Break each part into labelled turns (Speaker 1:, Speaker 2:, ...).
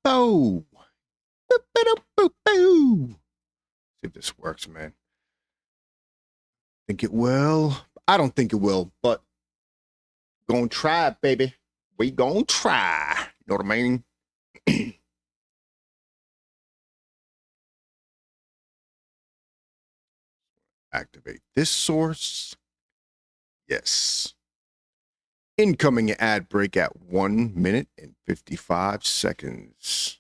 Speaker 1: Bow. See if this works, man. Think it will? I don't think it will, but gonna try it, baby. We gonna try. You know what I mean? Activate this source. Yes. Incoming ad break at 1 minute and 55 seconds.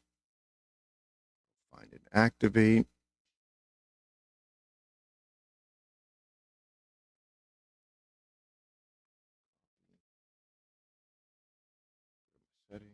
Speaker 1: Find and activate. Settings.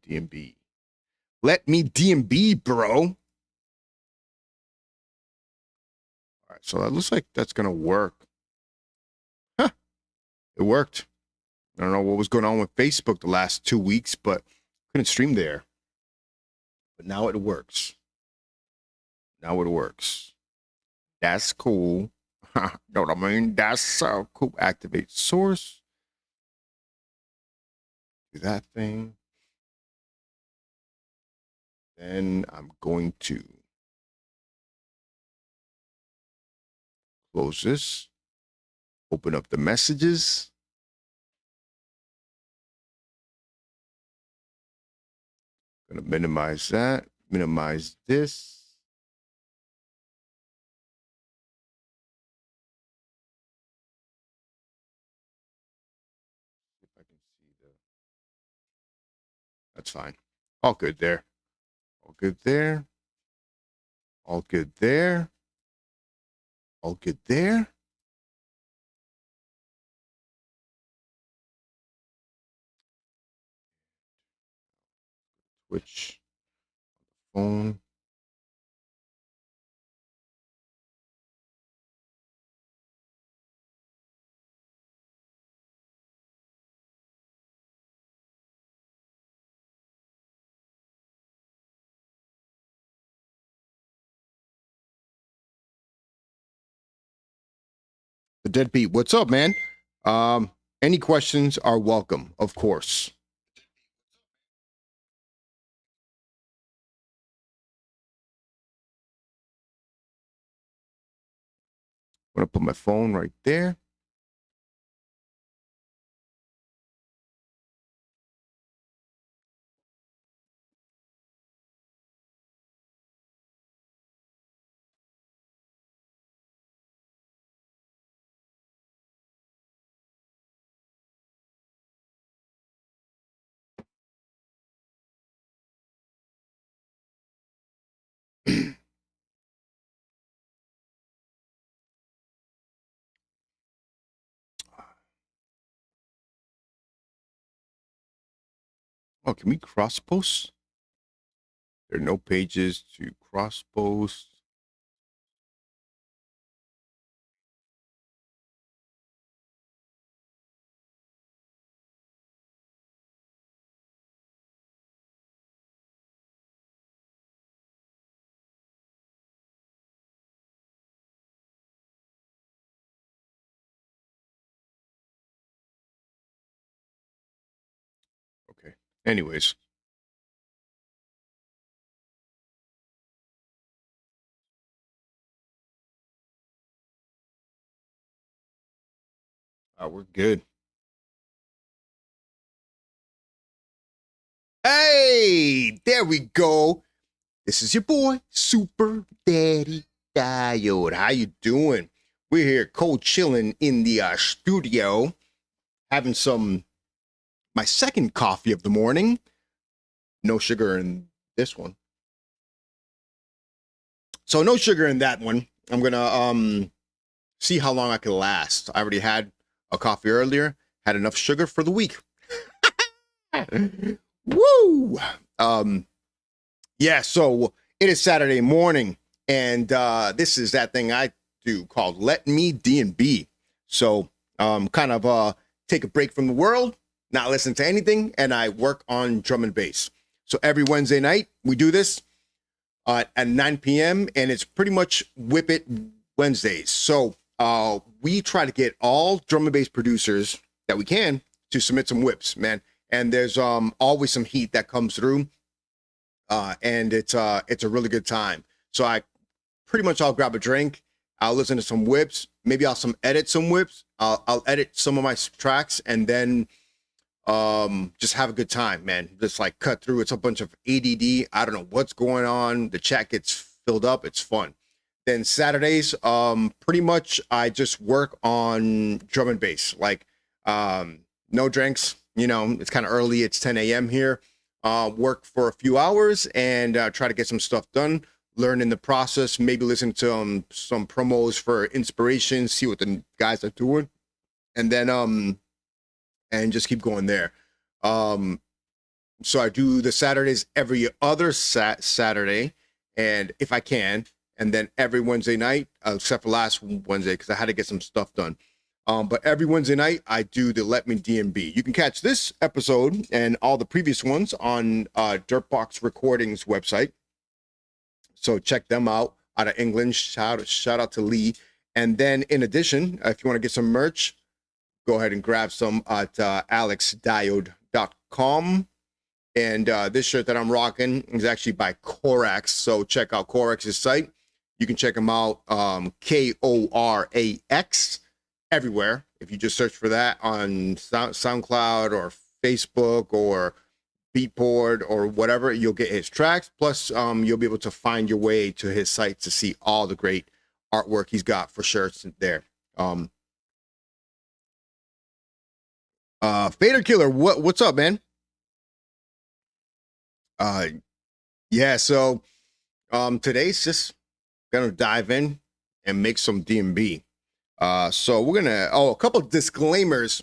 Speaker 1: DMB. Let me DMB, bro. All right, so that looks like that's gonna work. Huh, it worked. I don't know what was going on with Facebook the last 2 weeks, but couldn't stream there. But now it works. Now it works. That's cool. Know what I mean? That's so cool. Activate source. Do that thing. Then I'm going to close this. Open up the messages. Gonna minimize that. Minimize this. If I can see the. That's fine. All good there. All good there. All good there. All good there. Switch phone. The Deadbeat. What's up, man? Any questions are welcome, of course. I'm gonna put my phone right there. Oh, can we cross post? There are no pages to cross post. Anyways. We're good. Hey, there we go. This is your boy, Super Daddy Diode. How you doing? We're here cold chilling in the studio, having my second coffee of the morning. No sugar in this one. So no sugar in that one. I'm gonna see how long I can last. I already had a coffee earlier, had enough sugar for the week. Woo! Yeah, so it is Saturday morning, and this is that thing I do called Let Me D&B. So kind of take a break from the world, not listen to anything, and I work on drum and bass. So every Wednesday night, we do this at 9 p.m., and it's pretty much Whip It Wednesdays. So we try to get all drum and bass producers that we can to submit some whips, man. And there's always some heat that comes through, and it's a really good time. So I'll grab a drink, I'll listen to some whips, maybe I'll edit some whips, I'll edit some of my tracks, and then just have a good time, man. Just like cut through. It's a bunch of ADD. I don't know what's going on. The chat gets filled up. It's fun. Then Saturdays, pretty much I just work on drum and bass. Like no drinks. You know, it's kind of early. It's 10 a.m. here. Work for a few hours and try to get some stuff done. Learn in the process. Maybe listen to some promos for inspiration. See what the guys are doing, and then and just keep going there. So I do the Saturdays every other Saturday, and if I can, and then every Wednesday night, except for last Wednesday because I had to get some stuff done. But every Wednesday night, I do the Let Me D&B. You can catch this episode and all the previous ones on Dirtbox Recordings website. So check them out of England. Shout out to Lee. And then in addition, if you want to get some merch, go ahead and grab some at alexdiode.com. And this shirt that I'm rocking is actually by Korax. So check out Korax's site. You can check them out, Korax. Everywhere. If you just search for that on SoundCloud or Facebook or Beatport or whatever, you'll get his tracks. Plus, you'll be able to find your way to his site to see all the great artwork he's got for shirts there. Fader Killer, what's up, man? Yeah, so today's just gonna dive in and make some D&B. So we're gonna a couple of disclaimers.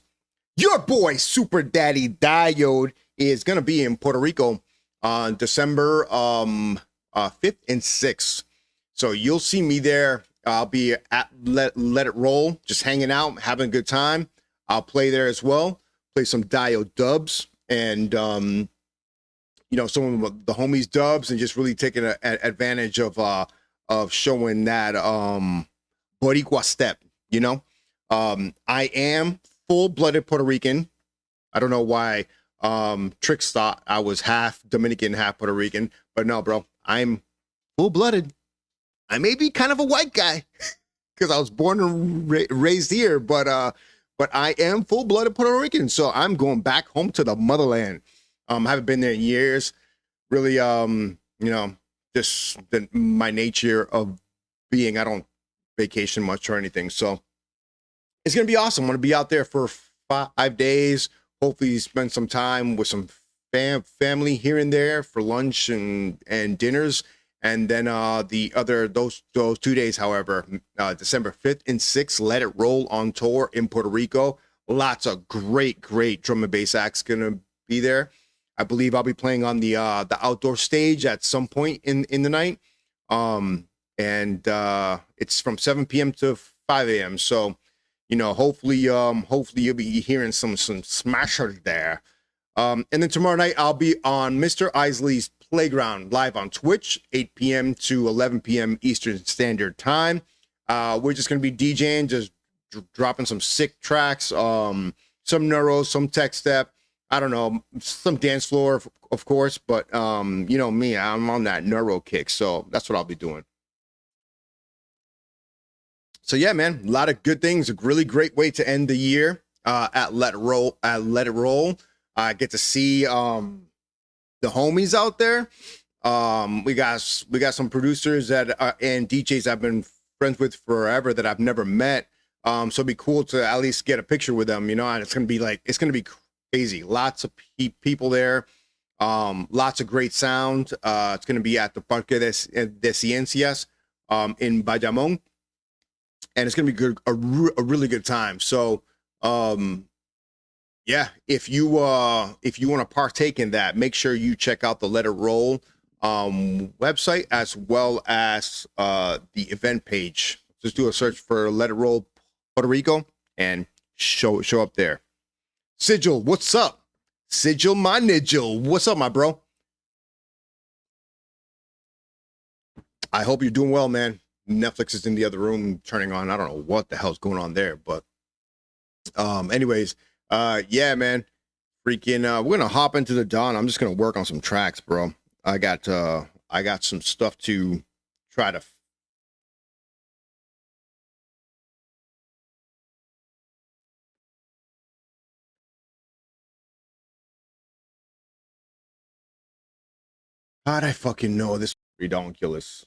Speaker 1: Your boy Super Daddy Diode is gonna be in Puerto Rico on December 5th and 6th. So you'll see me there. I'll be at Let It Roll, just hanging out, having a good time. I'll play there as well, play some Diode dubs, and you know, some of the homies dubs, and just really taking advantage of showing that Boricua step. You know, I am full-blooded Puerto Rican. I don't know why Tricks thought I was half Dominican, half Puerto Rican, but no, bro, I'm full-blooded. I may be kind of a white guy because I was born and raised here, but I am full-blooded Puerto Rican, so I'm going back home to the motherland. I haven't been there in years. Really, you know, just my nature of being, I don't vacation much or anything, so it's gonna be awesome. I'm gonna be out there for 5 days. Hopefully spend some time with some family here and there for lunch and dinners, and then those 2 days, however, December 5th and 6th, Let It Roll on tour in Puerto Rico. Lots of great drum and bass acts gonna be there. I believe I'll be playing on the outdoor stage at some point in the night. And it's from 7 p.m. to 5 a.m. So, you know, hopefully you'll be hearing some smashers there. And then tomorrow night I'll be on Mr. Isley's Playground live on Twitch, 8 p.m. to 11 p.m. Eastern Standard Time. We're just gonna be DJing, just dropping some sick tracks, some neuro, some tech step. I don't know, some dance floor, of course, but you know me, I'm on that neuro kick, so that's what I'll be doing. So yeah, man, a lot of good things. A really great way to end the year at Let It Roll. At Let It Roll, I get to see the homies out there. We got some producers that and DJs I've been friends with forever that I've never met. So it'd be cool to at least get a picture with them, you know. And it's gonna be crazy. Lots of people there. Lots of great sound. It's gonna be at the Parque de Ciencias in Bayamón, and it's gonna be good, a really good time. So um, yeah, if you want to partake in that, make sure you check out the Let It Roll website as well as the event page. Just do a search for Let It Roll Puerto Rico and show up there. Sigil, what's up? Sigil, my Nigel, what's up, my bro? I hope you're doing well, man. Netflix is in the other room turning on. I don't know what the hell's going on there, but anyways, yeah, man. Freaking we're gonna hop into the dawn. I'm just gonna work on some tracks, bro. I got some stuff to try to. How'd I fucking know this redonkulous?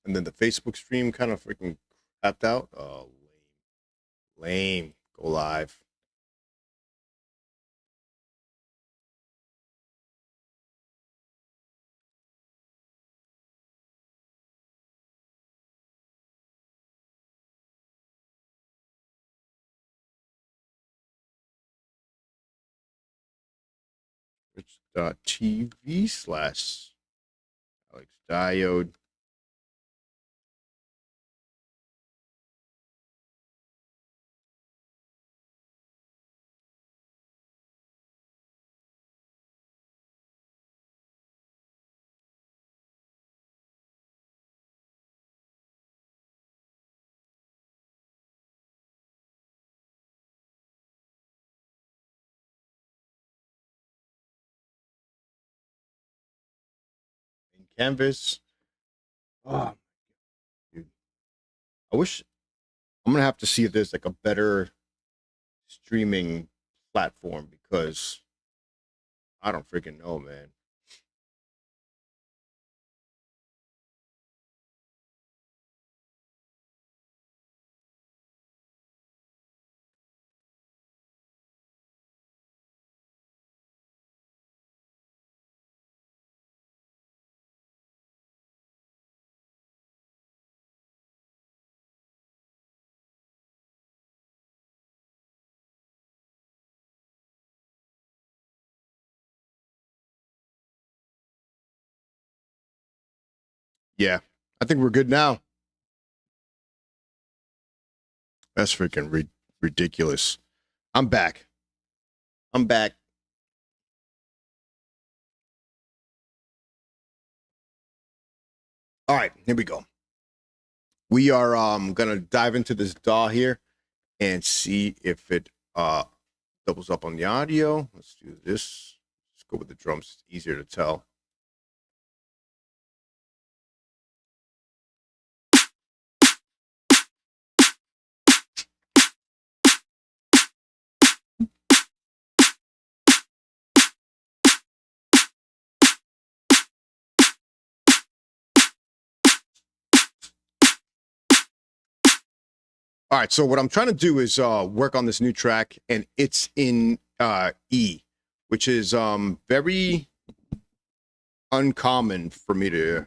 Speaker 1: And then the Facebook stream kind of freaking tapped out. Oh, lame, lame. Go live. Twitch.tv/Alex Diode. In Canvas. Oh, dude. I wish I'm gonna have to see if there's like a better streaming platform because I don't freaking know, man. Yeah, I think we're good now. That's freaking ridiculous. I'm back. I'm back. All right, here we go. We are gonna dive into this DAW here and see if it doubles up on the audio. Let's do this. Let's go with the drums. It's easier to tell. All right, so what I'm trying to do is work on this new track, and it's in E, which is very uncommon for me to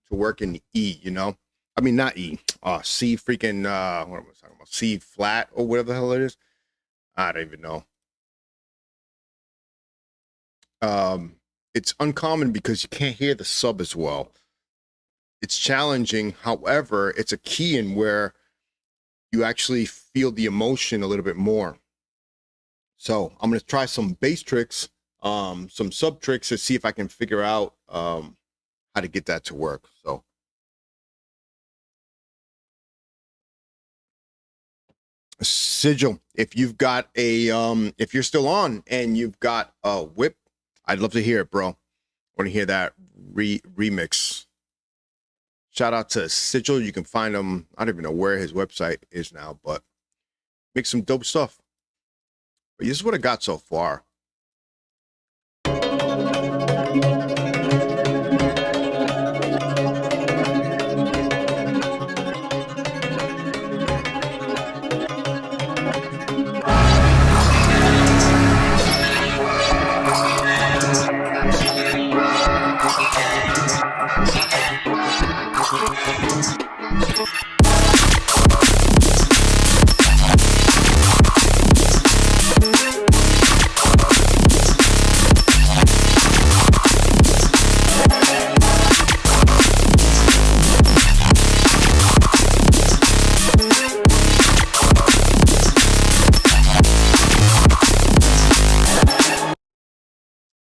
Speaker 1: work in E. You know, I mean not E, C freaking what am I talking about? C flat or whatever the hell it is. I don't even know. It's uncommon because you can't hear the sub as well. It's challenging. However, it's a key in where you actually feel the emotion a little bit more. So I'm gonna try some bass tricks, some sub tricks to see if I can figure out how to get that to work. So Sigil, if you've got a if you're still on and you've got a whip, I'd love to hear it, bro. I want to hear that remix. Shout out to Sigil. You can find him. I don't even know where his website is now, but make some dope stuff. But this is what I got so far.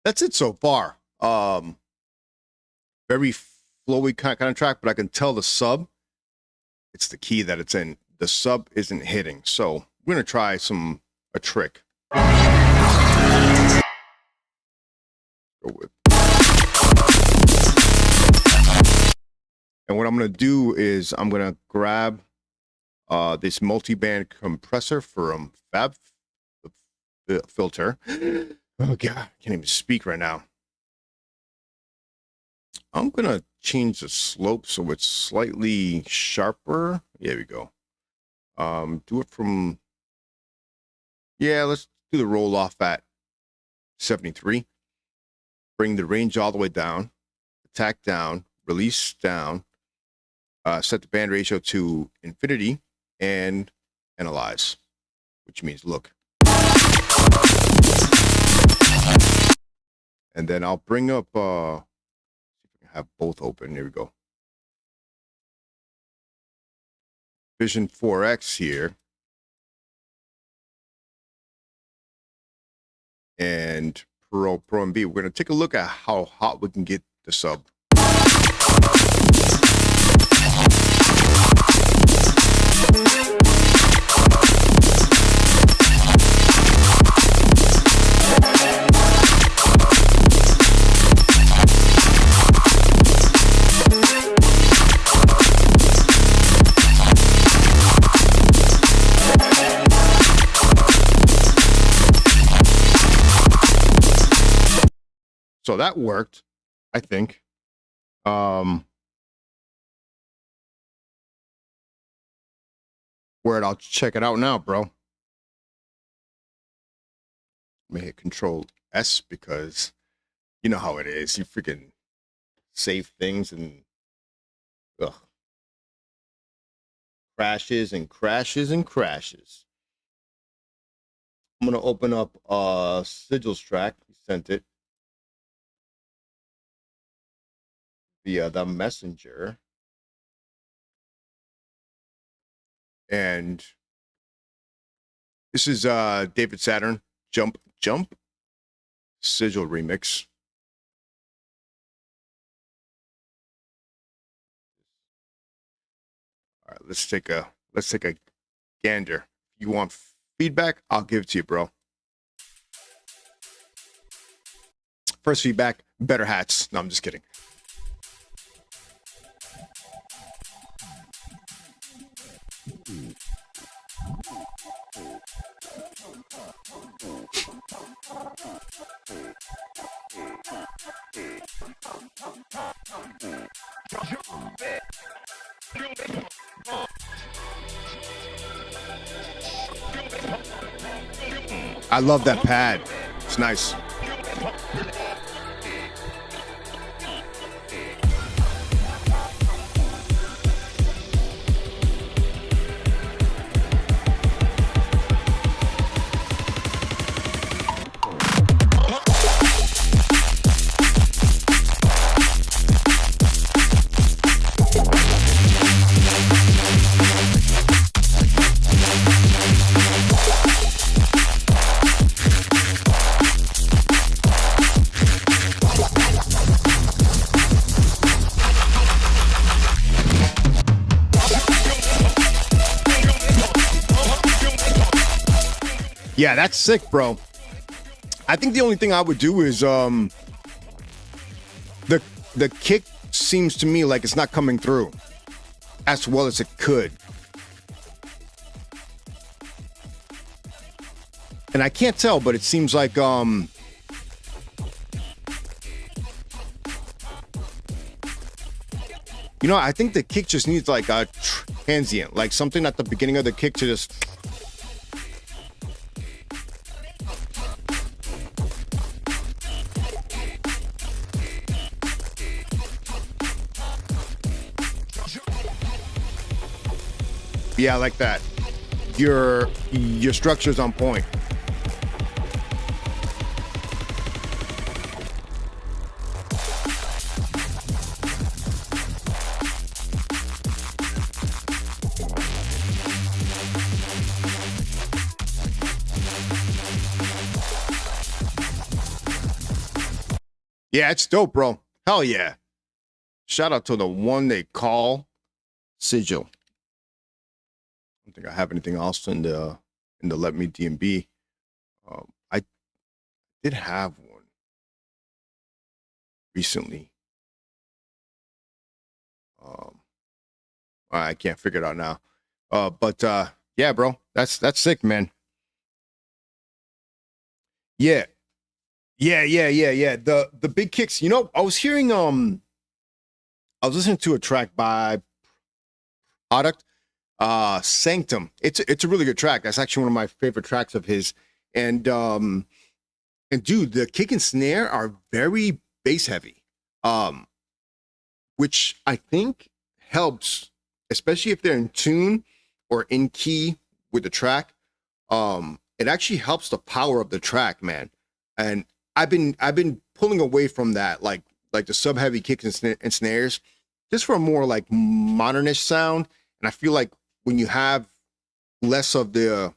Speaker 1: That's it so far. Very flowy kind of track, but I can tell the sub, it's the key that it's in. The sub isn't hitting. So we're gonna try a trick. Go with. And what I'm gonna do is I'm gonna grab this multi-band compressor from Fab Filter. Oh God, I can't even speak right now. I'm gonna change the slope so it's slightly sharper. There we go. Do it from, yeah, let's do the roll off at 73. Bring the range all the way down, attack down, release down, set the band ratio to infinity, and analyze, which means look. And then I'll bring up, see if I can have both open. Here we go. Vision 4X here. And Pro MB. We're going to take a look at how hot we can get the sub. So that worked, I think. Word, I'll check it out now, bro. Let me hit Control S because you know how it is. You freaking save things and crashes and crashes and crashes. I'm gonna open up Sigil's track. He sent it via the messenger. And this is David Saturn, Jump Sigil remix. All right, let's take a gander. If you want feedback, I'll give it to you, bro. First feedback, better hats. No, I'm just kidding. I love that pad. It's nice. Yeah, that's sick, bro. I think the only thing I would do is the the kick seems to me like it's not coming through as well as it could. And I can't tell, but it seems like I think the kick just needs like a transient, like something at the beginning of the kick to just. Yeah, like that. Your structure's on point. Yeah, it's dope, bro. Hell yeah. Shout out to the one they call Sigil. I don't think I have anything else in the Let Me DMB. I did have one recently. I can't figure it out now. But yeah, bro, that's sick, man. Yeah, yeah. The big kicks. I was hearing I was listening to a track by Product, Sanctum. It's a really good track. That's actually one of my favorite tracks of his. And dude, the kick and snare are very bass heavy. Which I think helps, especially if they're in tune or in key with the track. It actually helps the power of the track, man. And I've been pulling away from that, like the sub heavy kicks and snares, just for a more like modernish sound. And I feel like when you have less of the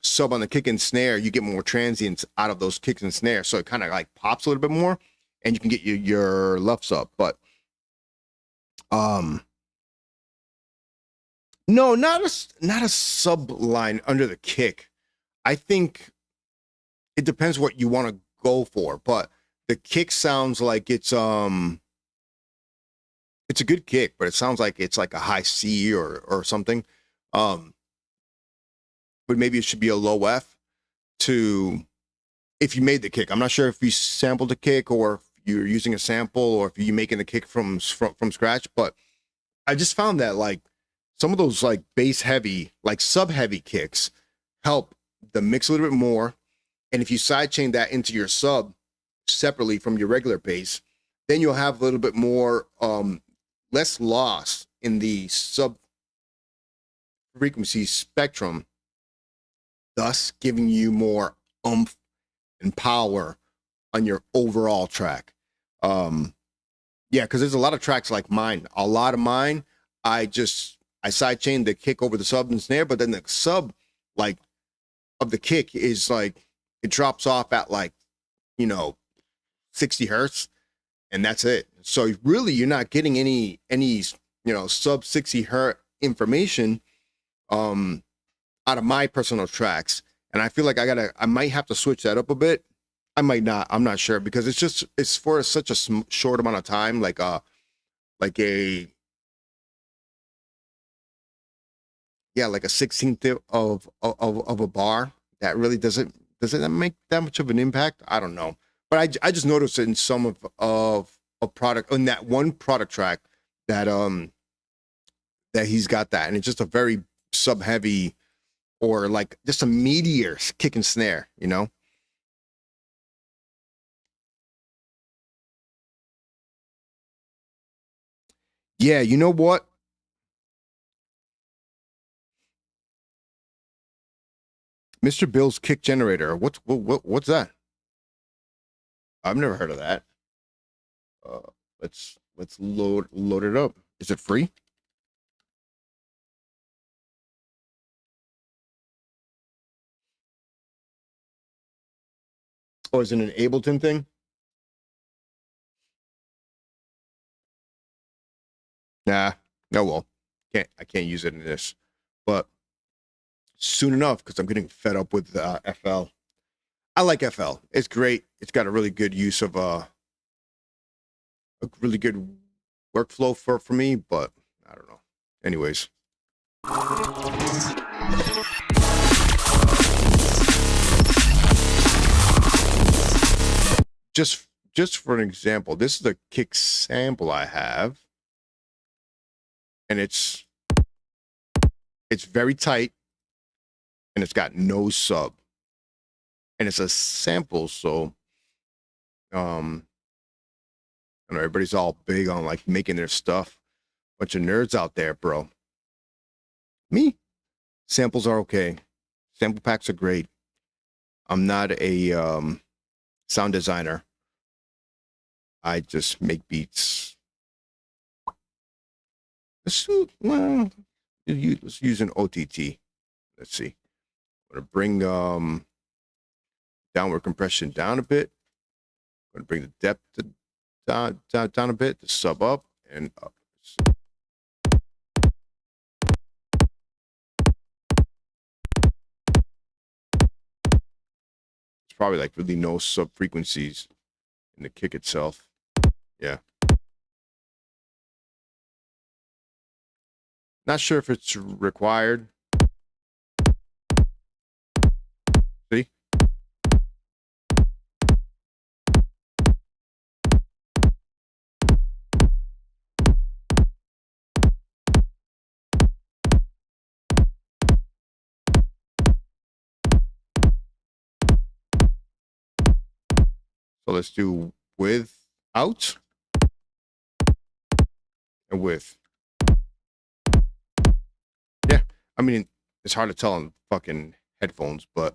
Speaker 1: sub on the kick and snare, you get more transients out of those kicks and snares, so it kind of like pops a little bit more, and you can get your lefts up. But no, not a sub line under the kick. I think it depends what you want to go for, but the kick sounds like it's a good kick, but it sounds like it's like a high C or something. But maybe it should be a low F to if you made the kick. I'm not sure if you sampled the kick or if you're using a sample or if you're making the kick from scratch, but I just found that like some of those like bass heavy, like sub heavy kicks help the mix a little bit more. And if you sidechain that into your sub separately from your regular bass, then you'll have a little bit more less loss in the sub frequency spectrum, thus giving you more oomph and power on your overall track. Yeah, because there's a lot of tracks like mine. A lot of mine, I sidechain the kick over the sub and snare, but then the sub like of the kick is like it drops off at like 60 hertz, and that's it. So really, you're not getting any sub 60 hertz information out of my personal tracks. And I feel like I might have to switch that up a bit. I might not. I'm not sure because it's for such a short amount of time, like a 16th of a bar. That really doesn't that make that much of an impact? I don't know, but I just noticed it in some of a product in that one product track that that he's got that, and it's just a very sub heavy or like just a meteor kick and snare, Yeah, you know what? Mr. Bill's kick generator. What's that? I've never heard of that. Uh, let's load it up. Is it free? Or is it an Ableton thing? Nah. No, well, I can't use it in this. But soon enough because I'm getting fed up with FL. I like FL. It's great. It's got a really good use of a really good workflow for me, but I don't know. Anyways. Just for an example, this is a kick sample I have, and it's very tight, and it's got no sub, and it's a sample, so I know everybody's all big on like making their stuff. Bunch of nerds out there, bro. Me, samples are okay. Sample packs are great. I'm not a sound designer. I just make beats. Let's use an OTT. Let's see. I'm gonna bring downward compression down a bit. I'm gonna bring the depth down a bit, the sub up and up. It's probably like really no sub frequencies in the kick itself. Yeah. Not sure if it's required. See? So let's do without and with. Yeah, I mean, it's hard to tell on fucking headphones, but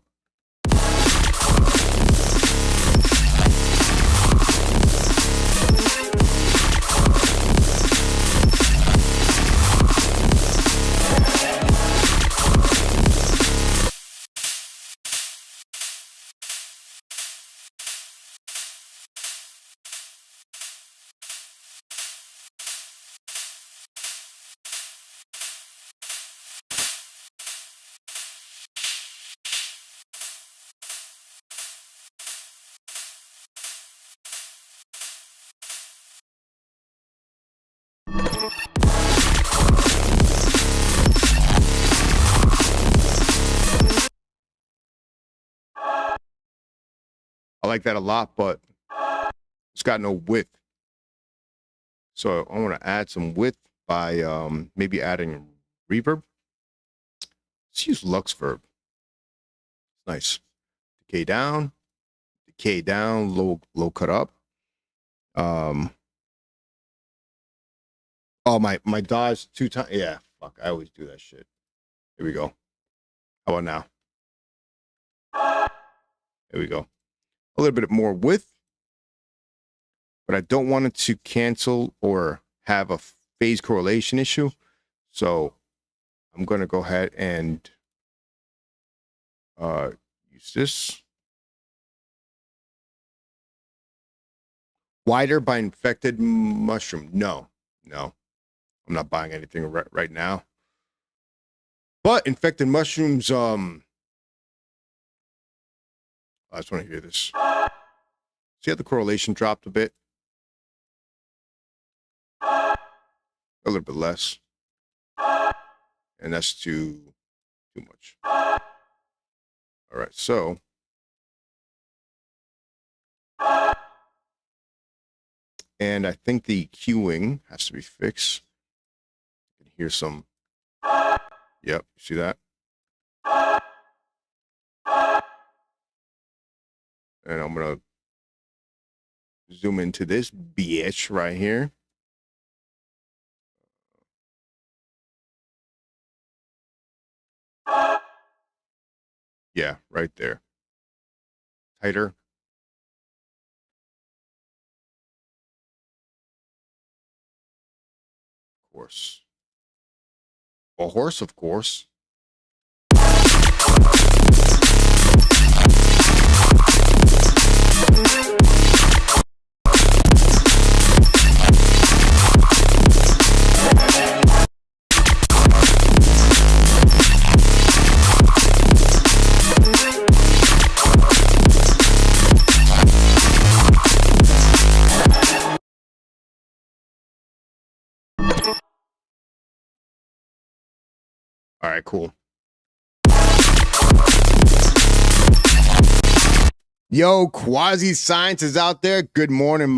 Speaker 1: I like that a lot, but it's got no width. So I want to add some width by maybe adding reverb. Let's use Luxverb. Nice. Decay down, low cut up. Oh, my Dodge 2 times. Yeah, fuck. I always do that shit. Here we go. How about now? There we go. A little bit more width, but I don't want it to cancel or have a phase correlation issue. So I'm going to go ahead and use this. Wider by Infected Mushroom. No, I'm not buying anything right now. But Infected Mushrooms, I just want to hear this. See how the correlation dropped a bit? A little bit less. And that's too much. All right, so and I think the queuing has to be fixed. You can hear some. Yep, see that? And I'm gonna zoom into this bitch right here. Yeah, right there. Tighter. Of course. A horse, of course. right, cool. Yo, Quasi Science is out there. Good morning,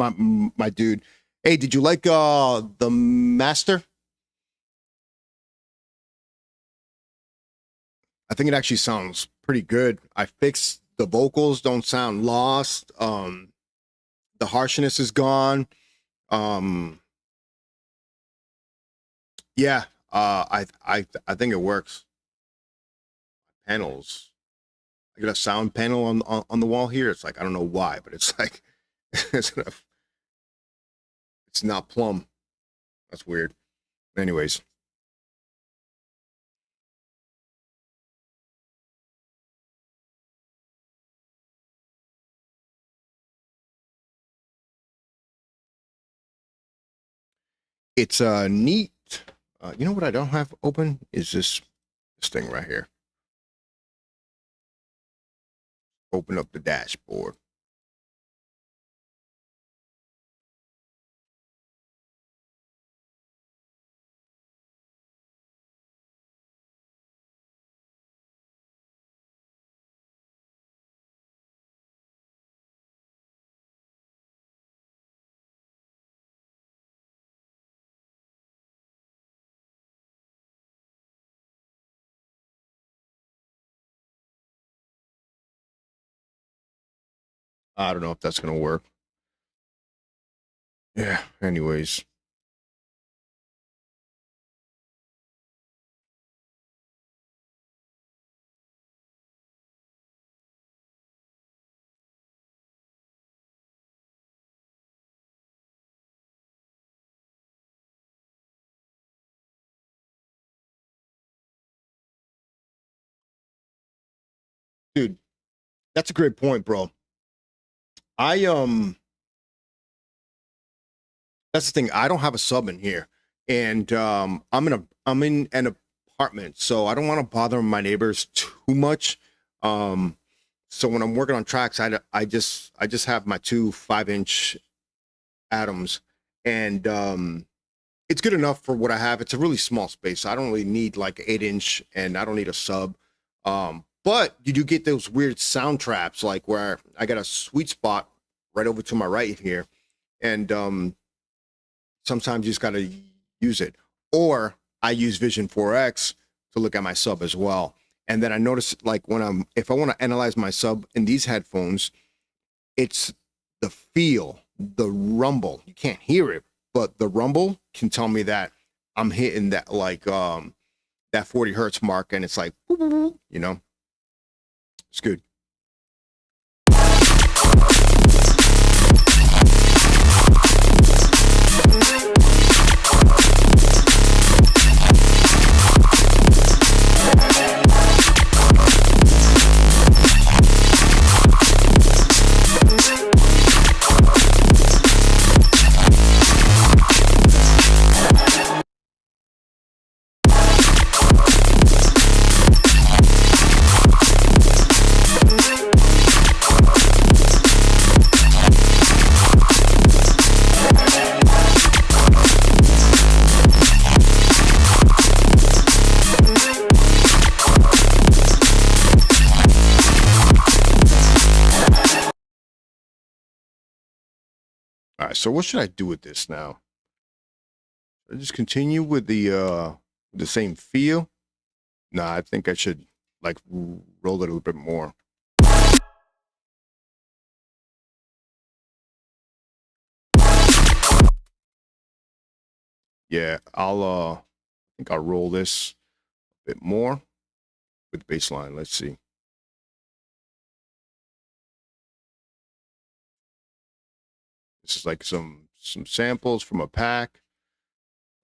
Speaker 1: my dude. Hey, did you like the Master? I think it actually sounds pretty good. I fixed the vocals, don't sound lost. The harshness is gone. Um, yeah, I think it works. Panels. I got a sound panel on the wall here. It's like I don't know why, but it's like it's not plumb. That's weird. Anyways, it's neat. You know what I don't have open is this thing right here. Open up the dashboard. I don't know if that's gonna work. Yeah. Anyways, dude, that's a great point, bro. I that's the thing. I don't have a sub in here, and I'm in an apartment, so I don't want to bother my neighbors too much. Um, so when I'm working on tracks, I just have my two 5-inch atoms, and it's good enough for what I have. It's a really small space. So I don't really need like 8-inch, and I don't need a sub. But you do get those weird sound traps, like where I got a sweet spot right over to my right here, and sometimes you just got to use it. Or I use Vision 4X to look at my sub as well. And then I notice like if I want to analyze my sub in these headphones, it's the feel, the rumble. You can't hear it, but the rumble can tell me that I'm hitting that like that 40 hertz mark, and it's like you know, it's good. All right, so what should I do with this now? Should I just continue with the same feel? Nah, I think I should like roll it a little bit more. Yeah, I think I'll roll this a bit more with baseline. Let's see. This is like some samples from a pack.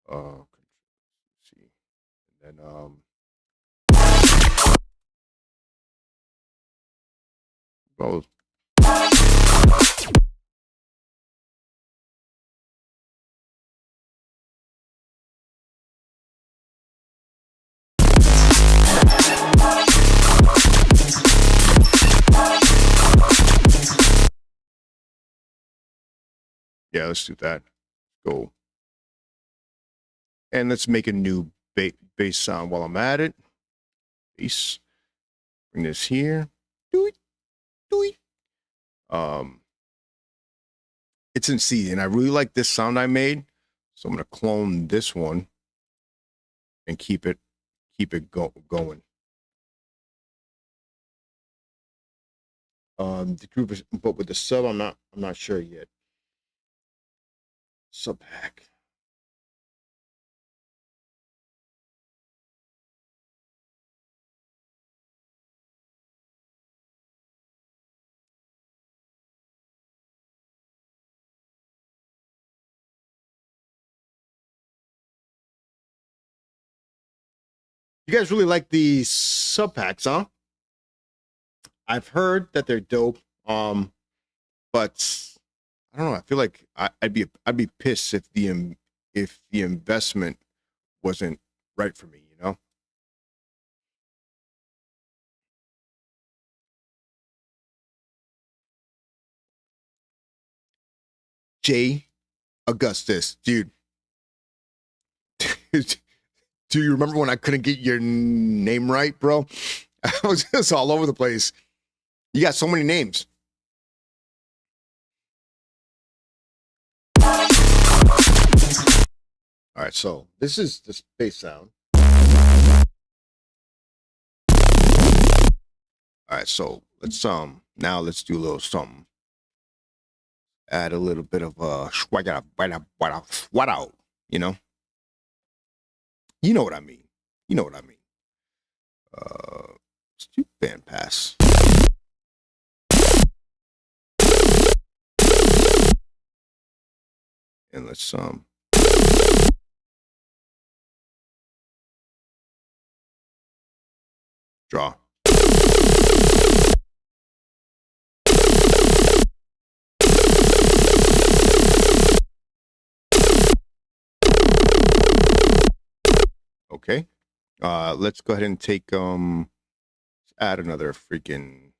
Speaker 1: Let's see. And then well, yeah, let's do that. Go. And let's make a new bass sound while I'm at it. Paste. Bring this here. Do it. Do it. It's in C, and I really like this sound I made, so I'm gonna clone this one and keep it going. The group is, but with the sub, I'm not sure yet. Sub pack. You guys really like the sub packs, huh? I've heard that they're dope. But I don't know. I feel like I'd be pissed if the investment wasn't right for me. You know. Jay Augustus, dude. Do you remember when I couldn't get your name right, bro? I was just all over the place. You got so many names. All right, so this is the space sound. All right, so let's now let's do a little something. Add a little bit of swag out, you know? You know what I mean. You know what I mean. Let's do band pass. And let's draw. Okay. Let's go ahead and take add another freaking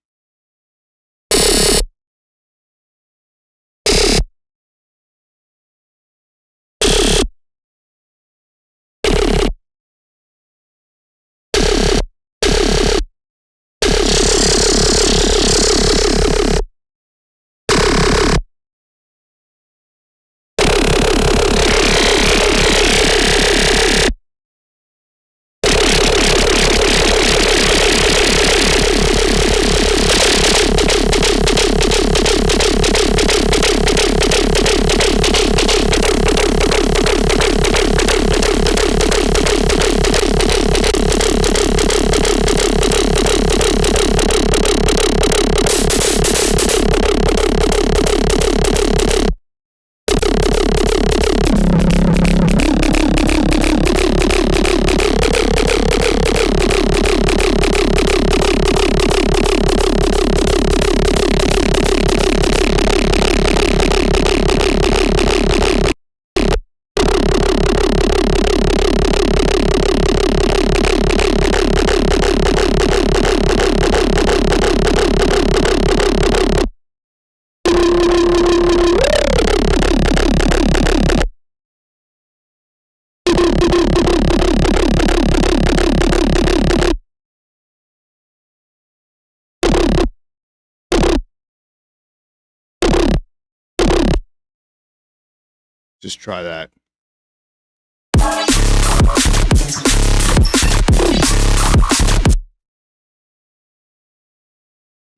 Speaker 1: just try that.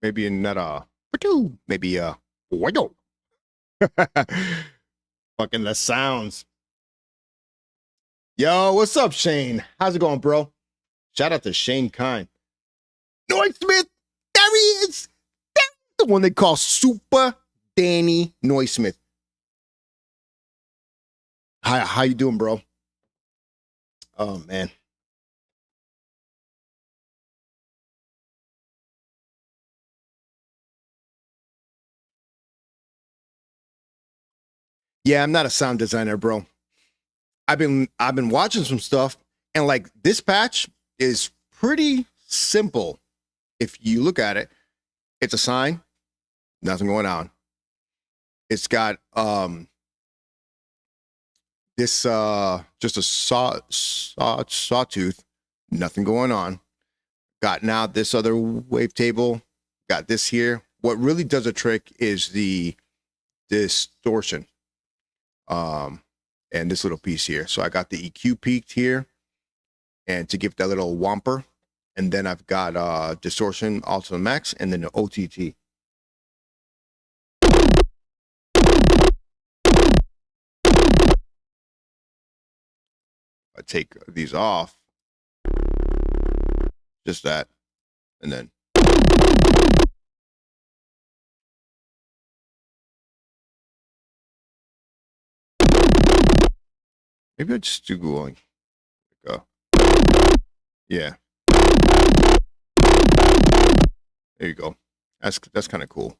Speaker 1: Maybe another maybe fucking the sounds. Yo, what's up, Shane? How's it going, bro? Shout out to Shane Kine. Noismith, there he is. That's the one they call Super Danny Noismith. Hi, how you doing, bro? Oh man. Yeah, I'm not a sound designer, bro. I've been watching some stuff, and like this patch is pretty simple. If you look at it, it's a sign, nothing going on. It's got this just a sawtooth, nothing going on. got now this other wavetable, got this here. What really does a trick is the distortion. And this little piece here. So I got the EQ peaked here, and to give that little whomper, and then I've got distortion also max, and then the OTT. I take these off, just that, and then maybe I just do going. Yeah. There you go. That's kind of cool.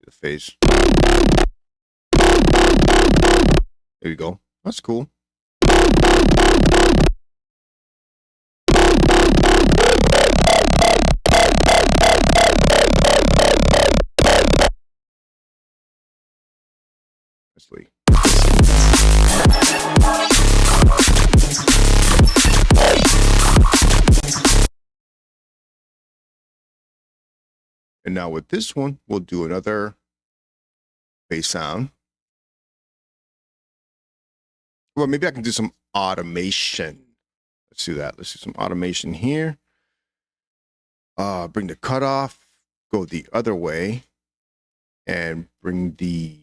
Speaker 1: The phase. There you go. That's cool. Honestly. And now with this one, we'll do another bass sound. Well, maybe I can do some automation. Let's do that. Let's do some automation here. Bring the cutoff, go the other way, and bring the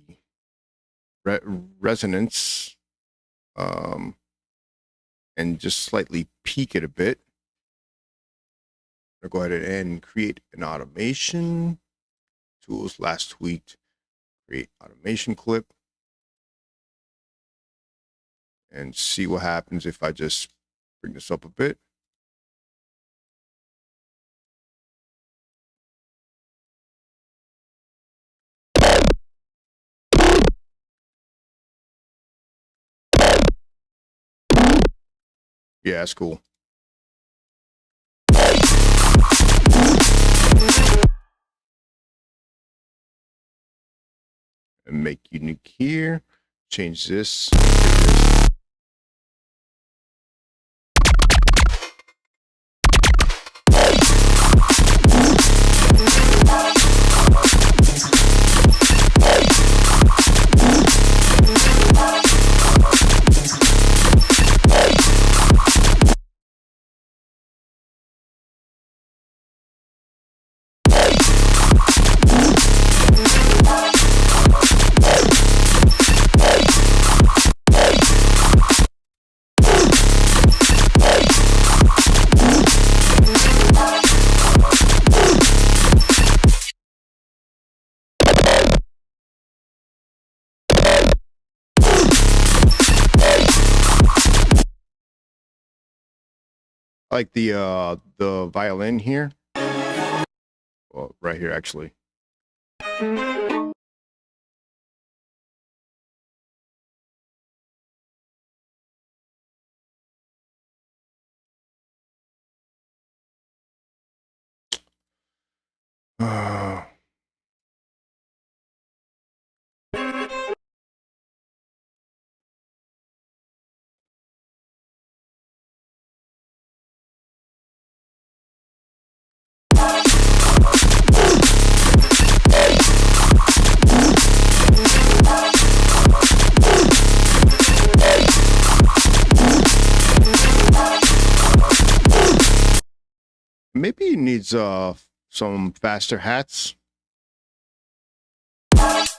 Speaker 1: resonance, and just slightly peak it a bit. I'll go ahead and create an automation. Tools, last tweaked, create automation clip. And see what happens if I just bring this up a bit. Yeah, that's cool. And make unique here. Change this. Like the violin here. Well, right here actually. Maybe it needs some faster hats. Let's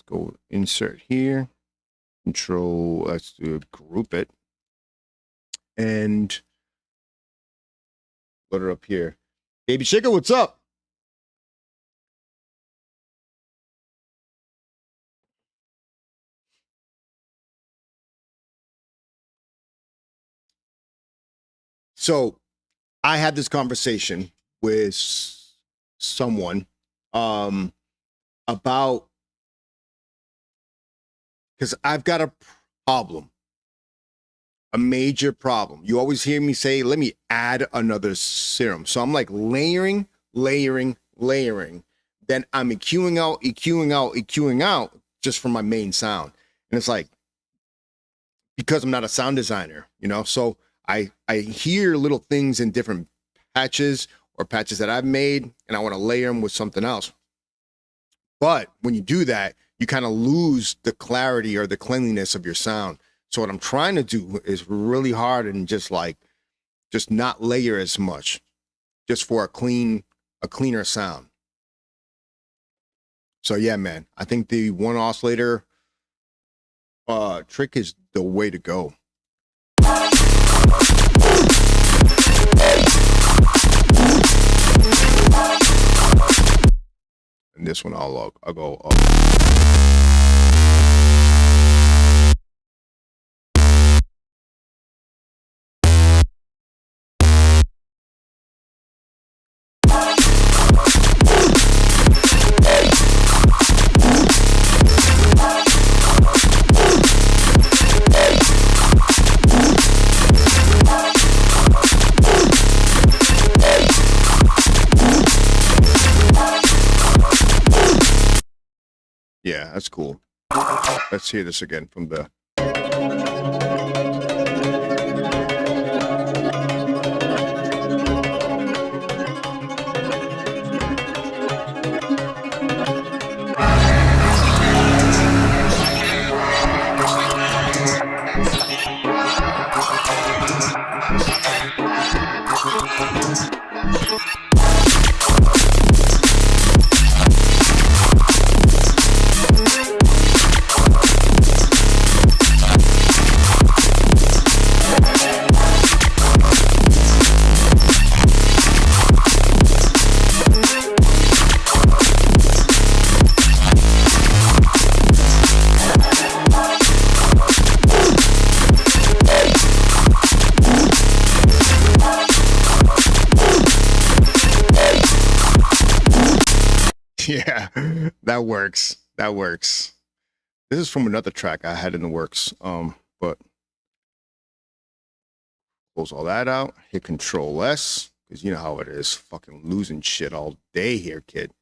Speaker 1: go insert here. Control, let's do group it. And load it up here. Baby Chica, what's up? So I had this conversation with someone about, because I've got a problem, a major problem. You always hear me say, let me add another serum. So I'm like layering. then I'm EQing out, EQing out, EQing out just from my main sound. And it's like, because I'm not a sound designer, you know, so I hear little things in different patches or patches that I've made, and I want to layer them with something else. But when you do that, you kind of lose the clarity or the cleanliness of your sound. So what I'm trying to do is really hard and just not layer as much, just for a cleaner sound. So yeah, man, I think the one oscillator trick is the way to go. And this one I'll go up. Yeah, that's cool. Let's hear this again from the. Yeah, that works. That works. This is from another track I had in the works. But close all that out. Hit Control S, because you know how it is. Fucking losing shit all day here, kid.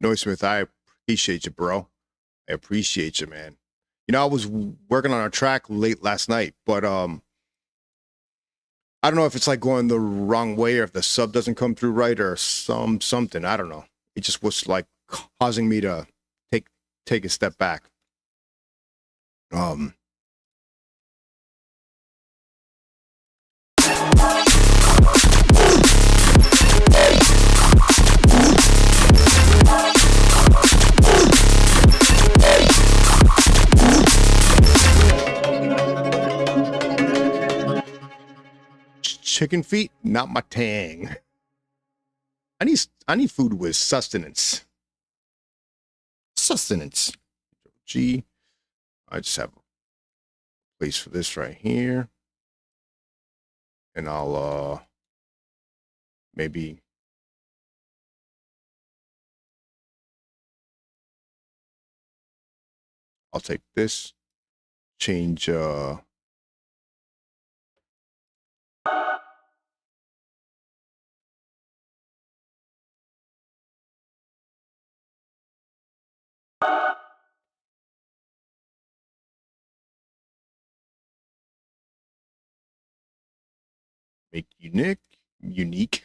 Speaker 1: Noismith, I appreciate you, bro. I appreciate you, man. You know, I was working on a track late last night, but I don't know if it's like going the wrong way or if the sub doesn't come through right or something. I don't know. It just was like causing me to take a step back. Chicken feet, not my tang. I need food with sustenance. Sustenance. G. I just have a place for this right here. And I'll maybe I'll take this, change make unique.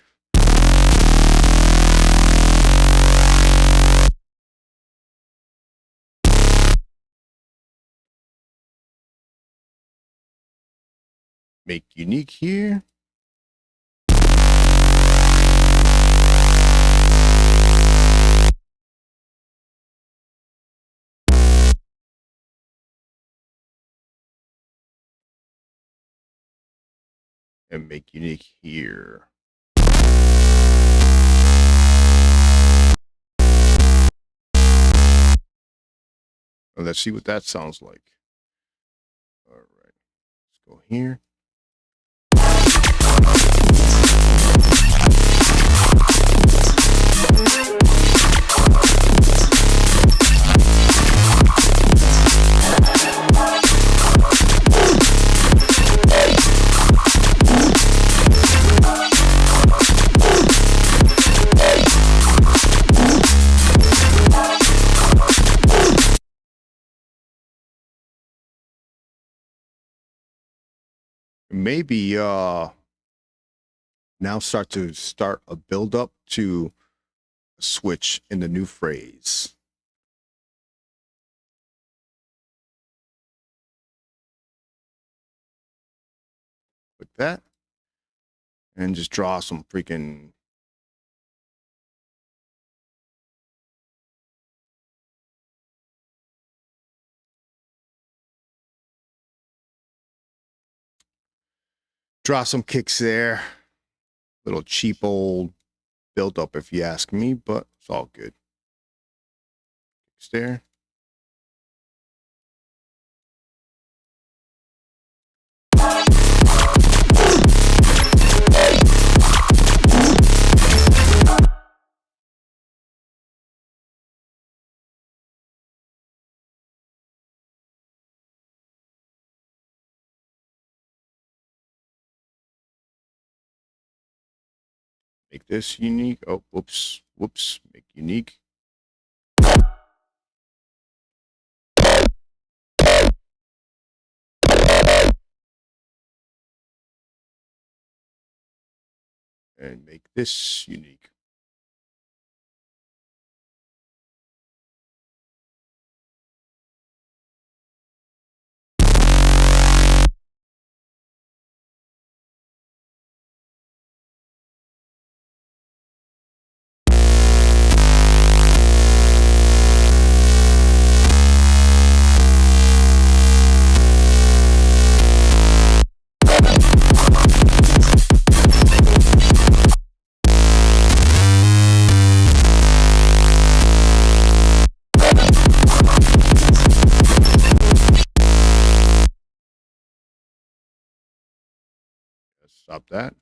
Speaker 1: Make unique here. And make unique here. Well, let's see what that sounds like. All right, let's go here. maybe now start a build up to a switch in the new phrase. Like that. And just draw some freaking draw some kicks there. Little cheap old build up if you ask me, but it's all good. Kicks there. Make this unique. Oh, whoops. Make unique. And make this unique. Stop that.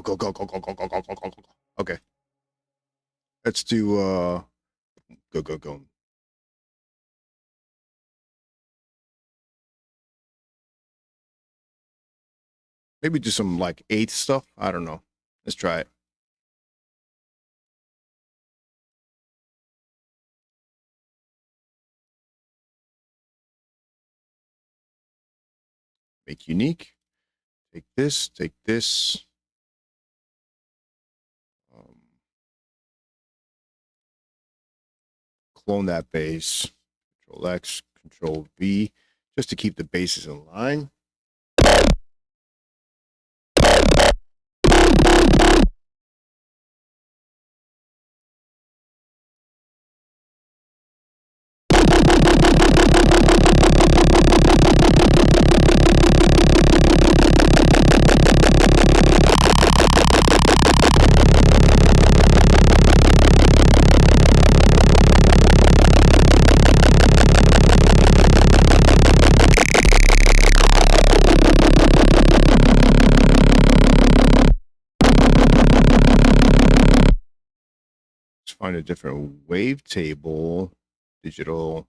Speaker 1: Go. Okay. Let's do go. Maybe do some like 8th stuff. I don't know. Let's try it. Make unique. Take this. Clone that base. Control X, Control V, just to keep the bases in line. Find a different wavetable, digital.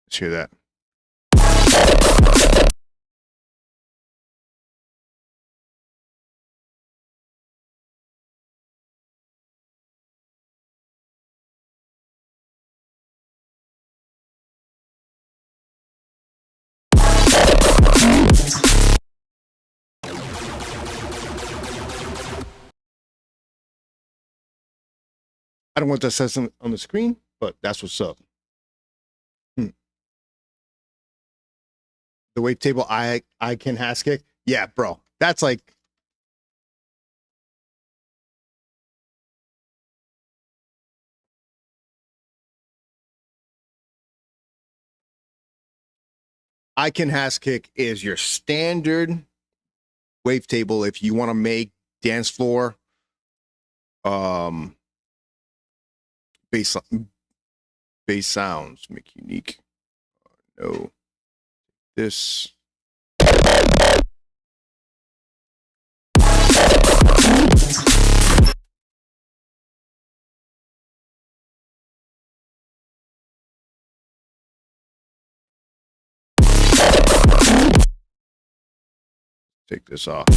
Speaker 1: Let's hear that. I don't want that says on the screen, but that's what's up. The wavetable I can Haskell. Yeah, bro. That's like Iken Haskick is your standard wavetable if you want to make dance floor bass sounds. Make unique. No. This. Take this off.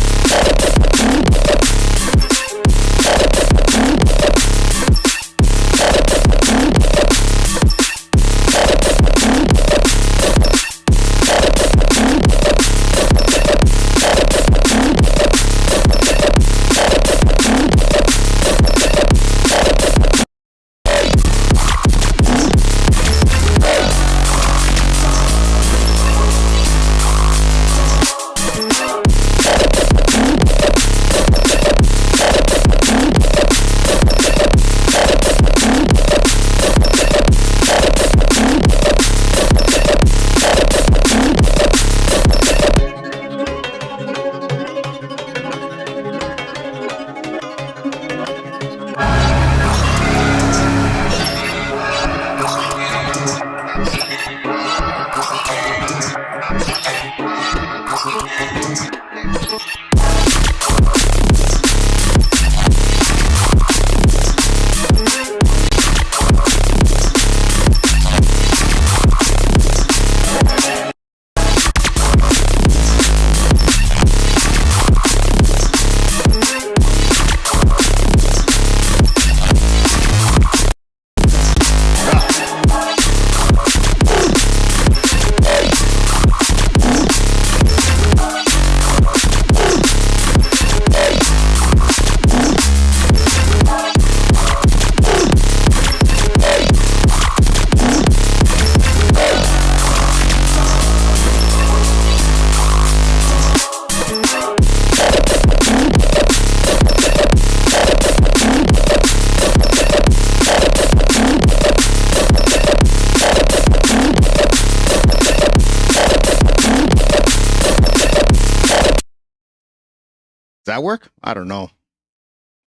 Speaker 1: Does that work? I don't know.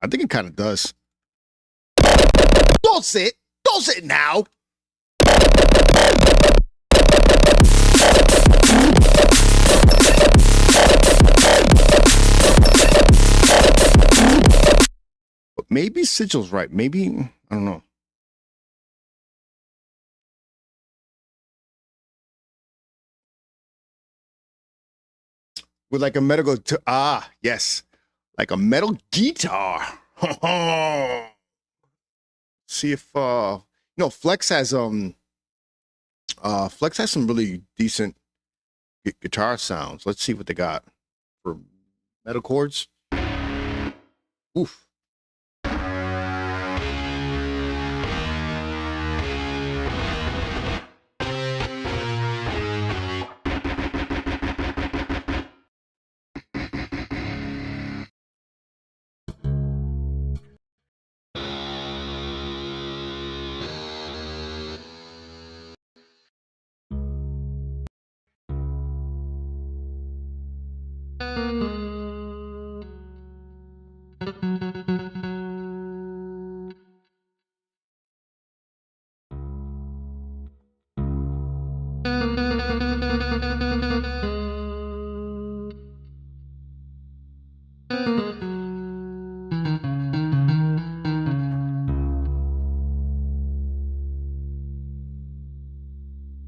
Speaker 1: I think it kind of does. Don't sit. Don't sit now. But maybe Sigil's right. Maybe, I don't know. With like a metal yes, like a metal guitar. See if Flex has some really decent guitar sounds. Let's see what they got for metal chords. Oof.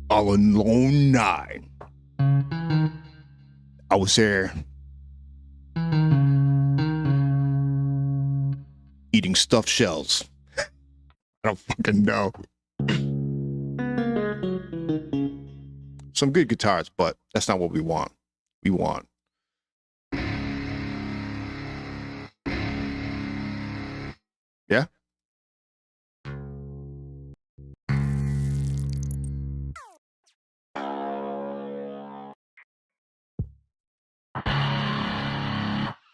Speaker 1: All Alone 9. I was there eating stuffed shells. I don't fucking know. Some good guitars, but that's not what we want. We want yeah.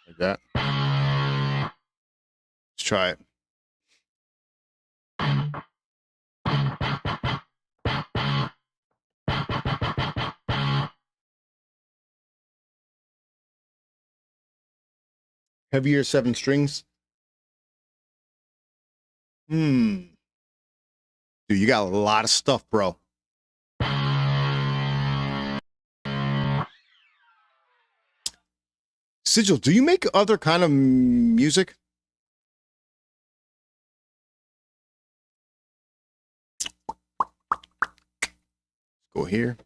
Speaker 1: Like that. Let's try it. Heavier 7 strings. Dude, you got a lot of stuff, bro. Sigil, do you make other kind of music? Go here.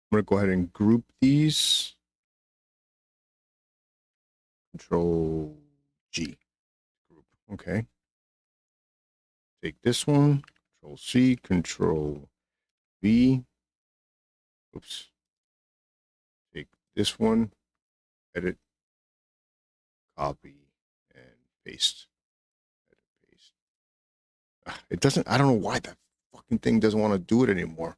Speaker 1: I'm going to go ahead and group these. Control G. Group. Okay. Take this one. Control C. Control V. Oops. Take this one. Edit. Copy. And paste. Edit, paste. It doesn't. I don't know why that fucking thing doesn't want to do it anymore.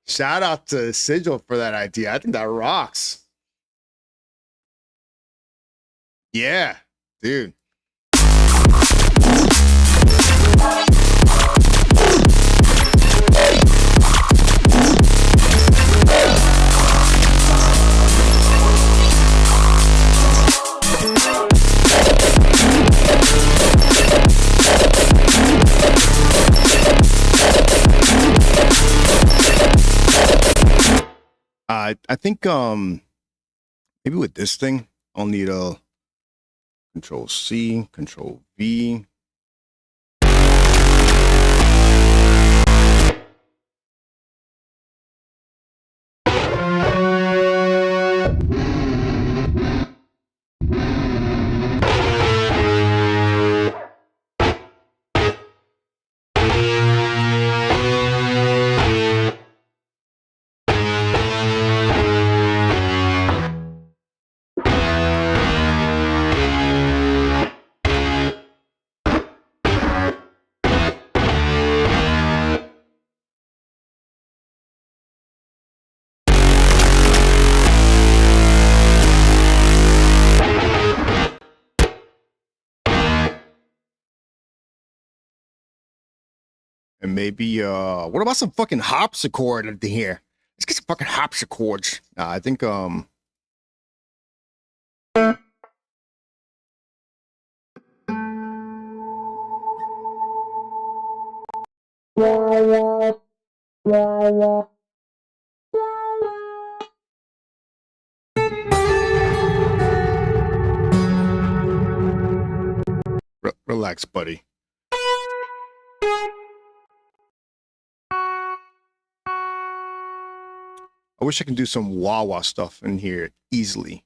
Speaker 1: Shout out to Sigil for that idea. I think that rocks. Yeah, dude. I think maybe with this thing I'll need a Control C, Control V. And maybe what about some fucking harpsichord into here? Let's get some fucking harpsichords. I think relax, buddy. I wish I could do some wah-wah stuff in here easily.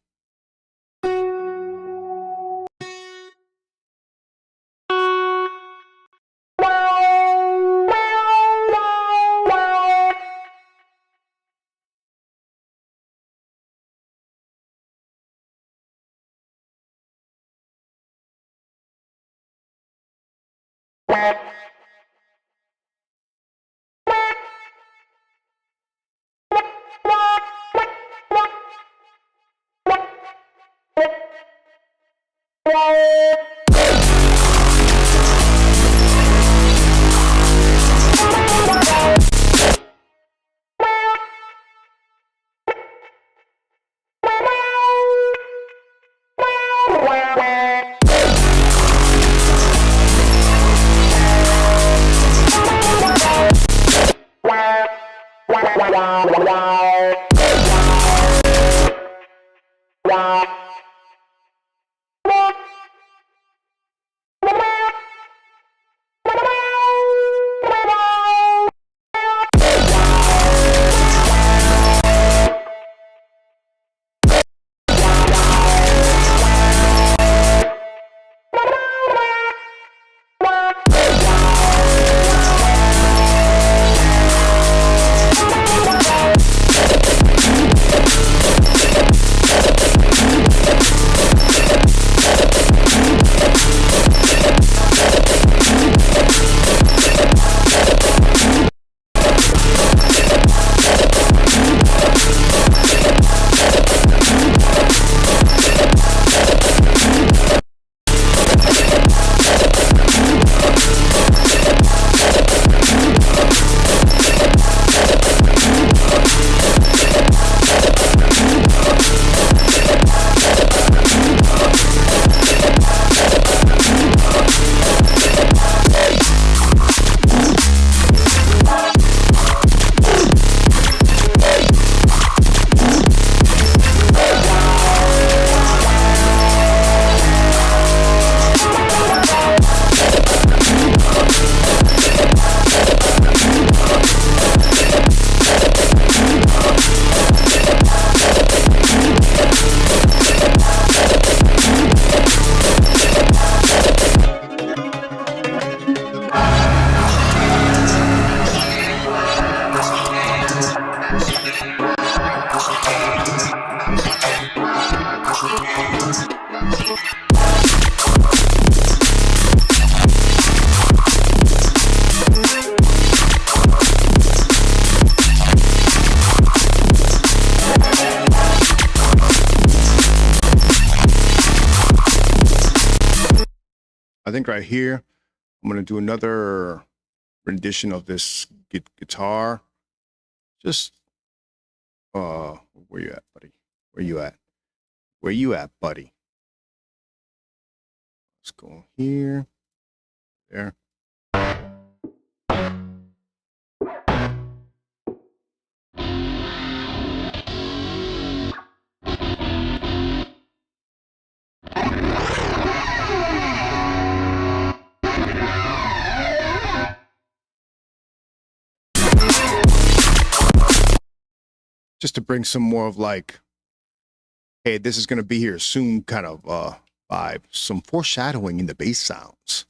Speaker 1: I think right here, I'm going to do another rendition of this guitar. Just, where you at, buddy? Where you at? Where you at, buddy? Let's go here, there. Just to bring some more of like, hey, this is going to be here soon kind of vibe. Some foreshadowing in the bass sounds.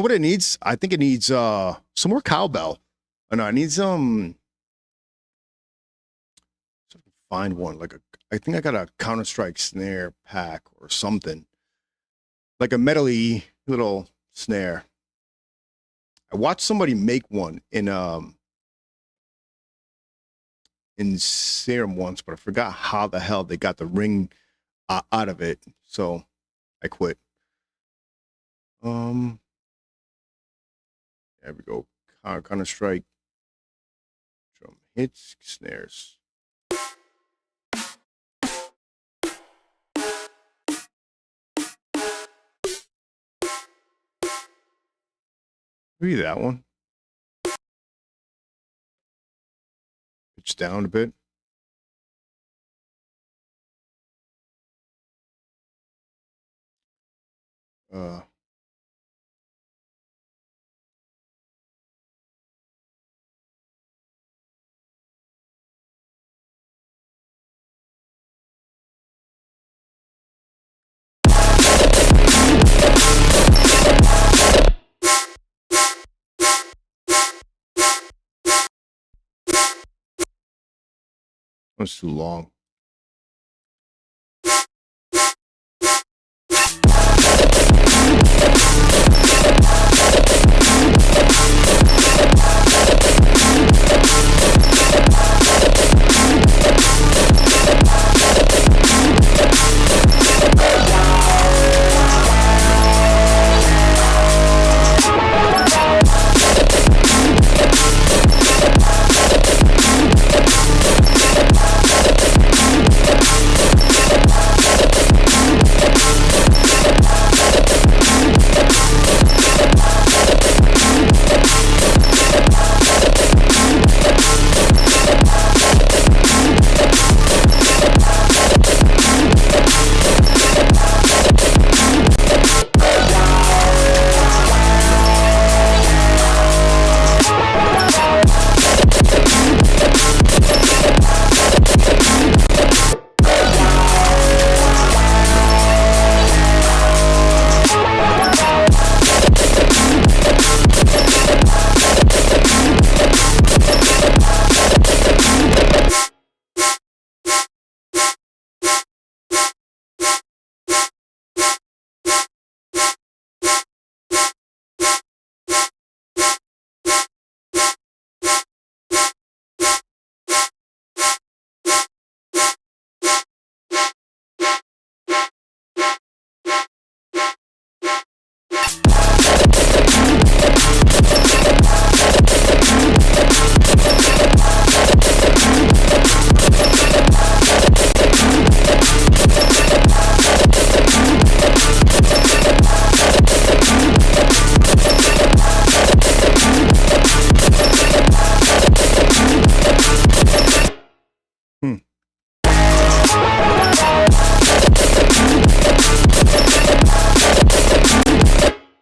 Speaker 1: what it needs? I think it needs some more cowbell. Oh, no, it needs find one like a. I think I got a Counter-Strike snare pack or something, like a metally little snare. I watched somebody make one in Serum once, but I forgot how the hell they got the ring out of it, so I quit. There we go. Counter-Strike drum hits snares. Maybe that one. Pitch down a bit. That's too long.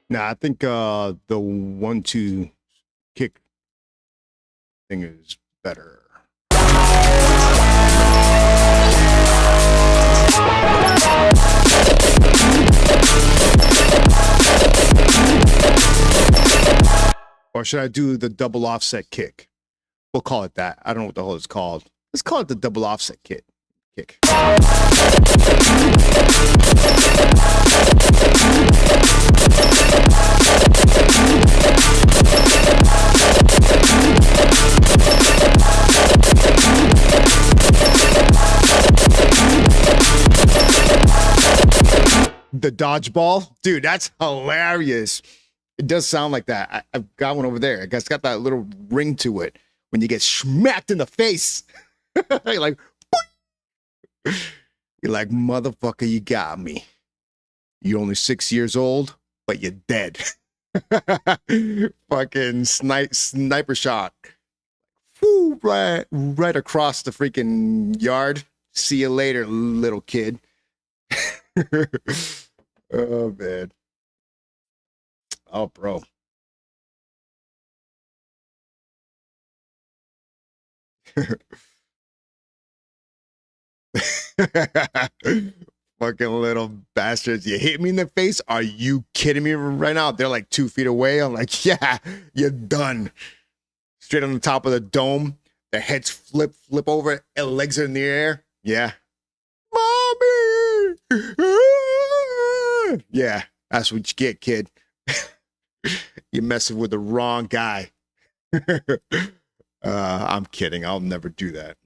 Speaker 1: Nah, I think the 1-2 kick thing is better. Or should I do the double offset kick? We'll call it that. I don't know what the hell it's called. Let's call it the double offset kick. The dodgeball? Dude, that's hilarious. It does sound like that. I've got one over there. I guess it's got that little ring to it when you get smacked in the face. You're like, you're like, motherfucker, you got me. You're only 6 years old, but you're dead. Fucking sniper shot. Woo, right across the freaking yard. See you later, little kid. Oh, man. Oh, bro. fucking little bastards. You hit me in the face? Are you kidding me right now? They're like 2 feet away. I'm like, yeah, you're done. Straight on the top of the dome. Their heads flip over, and legs are in the air. Yeah. Mommy! Yeah, that's what you get, kid. You're messing with the wrong guy. I'm kidding. I'll never do that.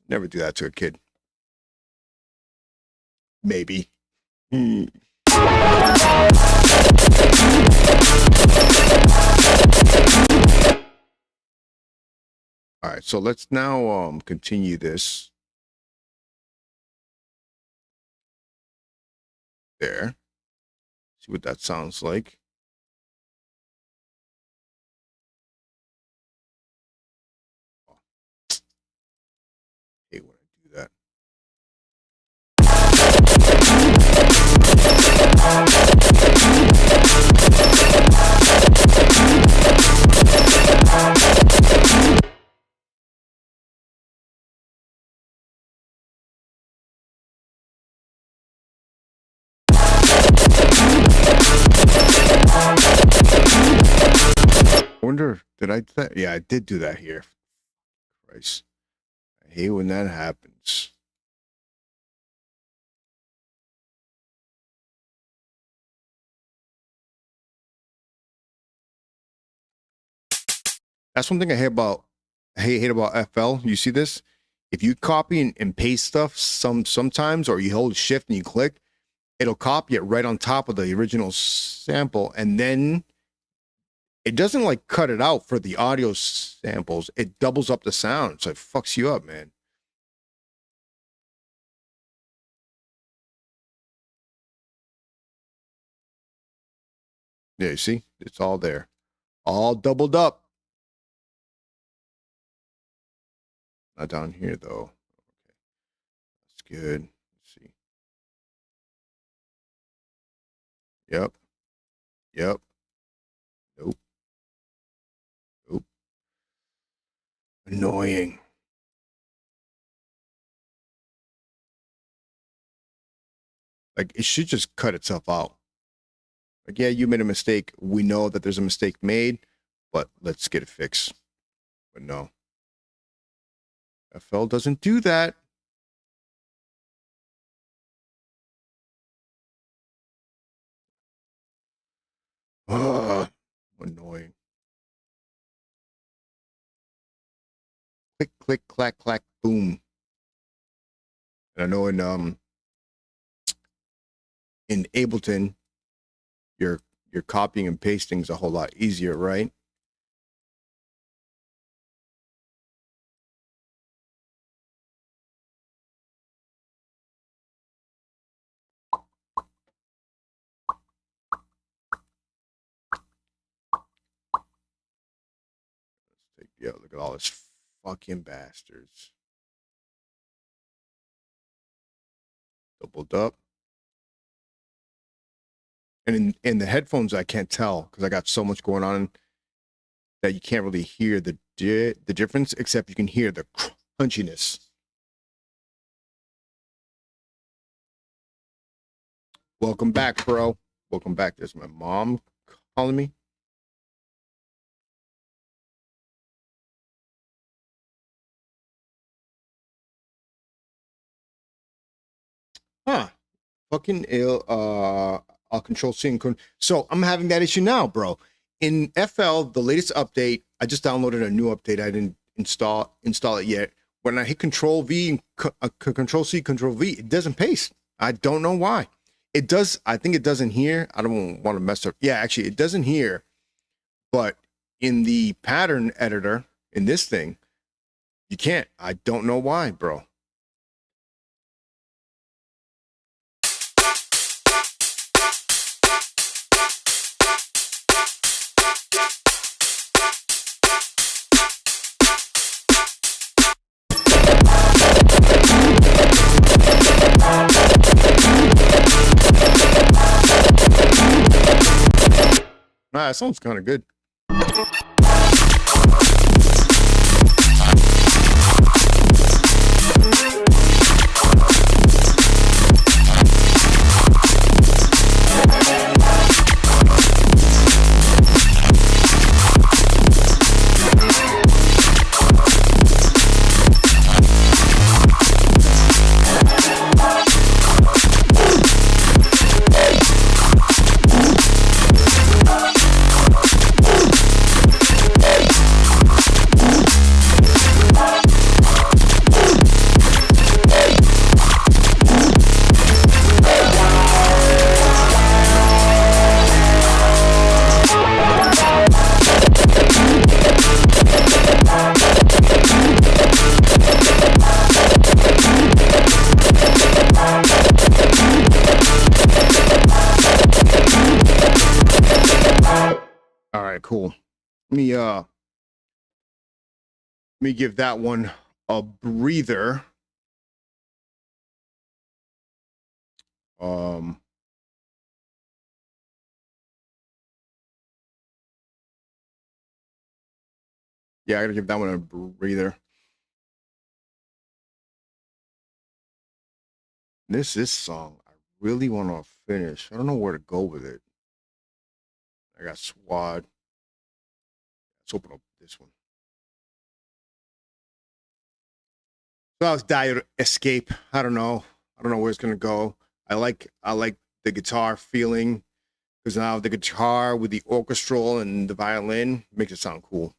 Speaker 1: Never do that to a kid. Maybe. All right, so let's now continue this. There. See what that sounds like. I hate when I do that. I wonder, did I do that? Yeah, I did do that here. Christ. I hate when that happens. That's one thing I hate about FL. You see this? If you copy and paste stuff sometimes, or you hold shift and you click, it'll copy it right on top of the original sample, and then it doesn't like cut it out for the audio samples. It doubles up the sound, so it fucks you up, man. Yeah, you see? It's all there. All doubled up. Not down here, though. Okay. That's good. Let's see. Yep. Yep. Nope. Nope. Annoying. Like, it should just cut itself out. Like, yeah, you made a mistake. We know that there's a mistake made, but let's get it fixed. But no. FL doesn't do that. Ugh, annoying. Click, click, clack, clack, boom. And I know in Ableton, your copying and pasting is a whole lot easier, right? Yeah, look at all this fucking bastards. Doubled up. And in the headphones, I can't tell because I got so much going on that you can't really hear the difference, except you can hear the crunchiness. Welcome back, bro. Welcome back. There's my mom calling me. Huh. Fucking ill. I'll control C. So I'm having that issue now, bro. In FL, the latest update, I just downloaded a new update. I didn't install it yet. When I hit Control V, Control C, Control V, it doesn't paste. I don't know why. It does. I think it doesn't here. I don't want to mess up. Yeah, actually, it doesn't here. But in the pattern editor, in this thing, you can't. I don't know why, bro. Nah, that sounds kind of good. Let me give that one a breather. Yeah, I gotta give that one a breather. This song I really want to finish. I don't know where to go with it. I got Swad. Let's open up this one. So that was Dire Escape. I don't know where it's gonna go. I like the guitar feeling because now the guitar with the orchestral and the violin makes it sound cool.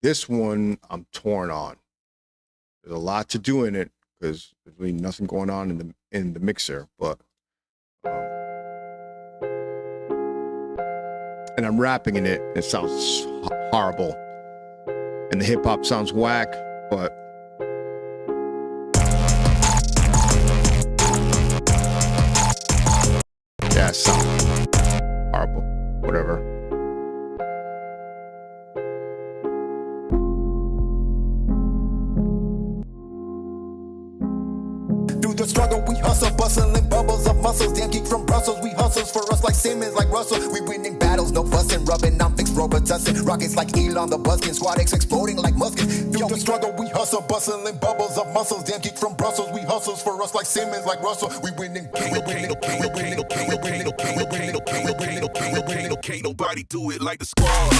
Speaker 1: This one I'm torn on. There's a lot to do in it because there's really nothing going on in the mixer, but and I'm rapping in it. It sounds horrible, and the hip hop sounds whack, but yeah, it sounds horrible. Whatever.
Speaker 2: The struggle, we hustle, bustling bubbles of muscles. Damn geek from Brussels, we hustles for us like Simmons, like Russell. We winning battles, no fussing, rubbing, I'm fixed, Robitussin. Rockets like Elon, the Buskin, Squad X exploding like muskets. Through the struggle, we hustle, bustling bubbles of muscles. Damn geek from Brussels, we hustles for us like Simmons, like Russell. We winning,
Speaker 3: can't nobody do it like the Squad.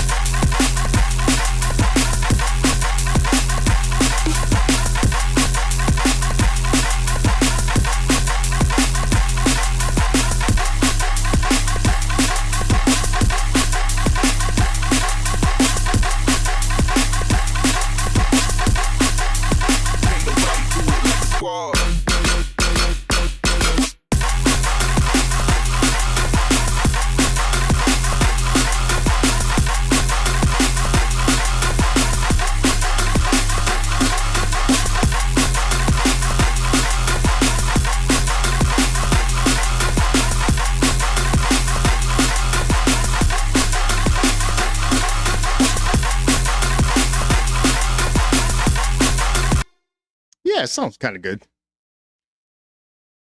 Speaker 1: Yeah, it sounds kind of good.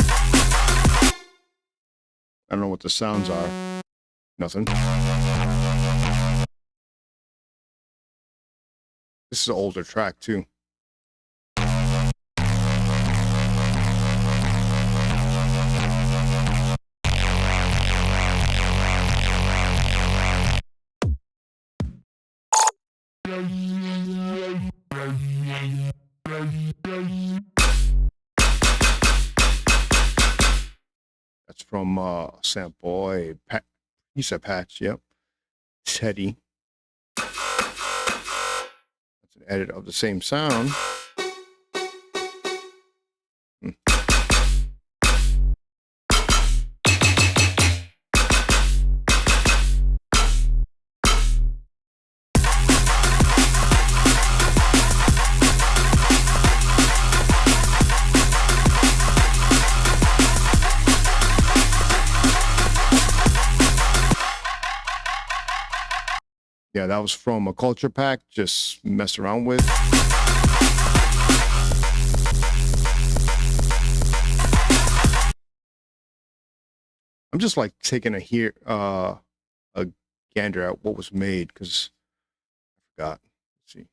Speaker 1: I don't know what the sounds are. Nothing. This is an older track, too. That's from Sam Boy. He said Patch, yep. Teddy. That's an edit of the same sound. Yeah, that was from a Culture Pack, just mess around with. I'm just like taking a gander at what was made because I forgot. Let's see.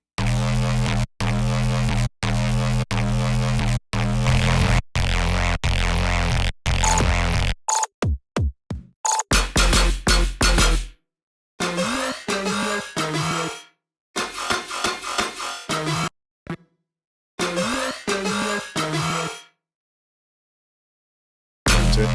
Speaker 1: That's it.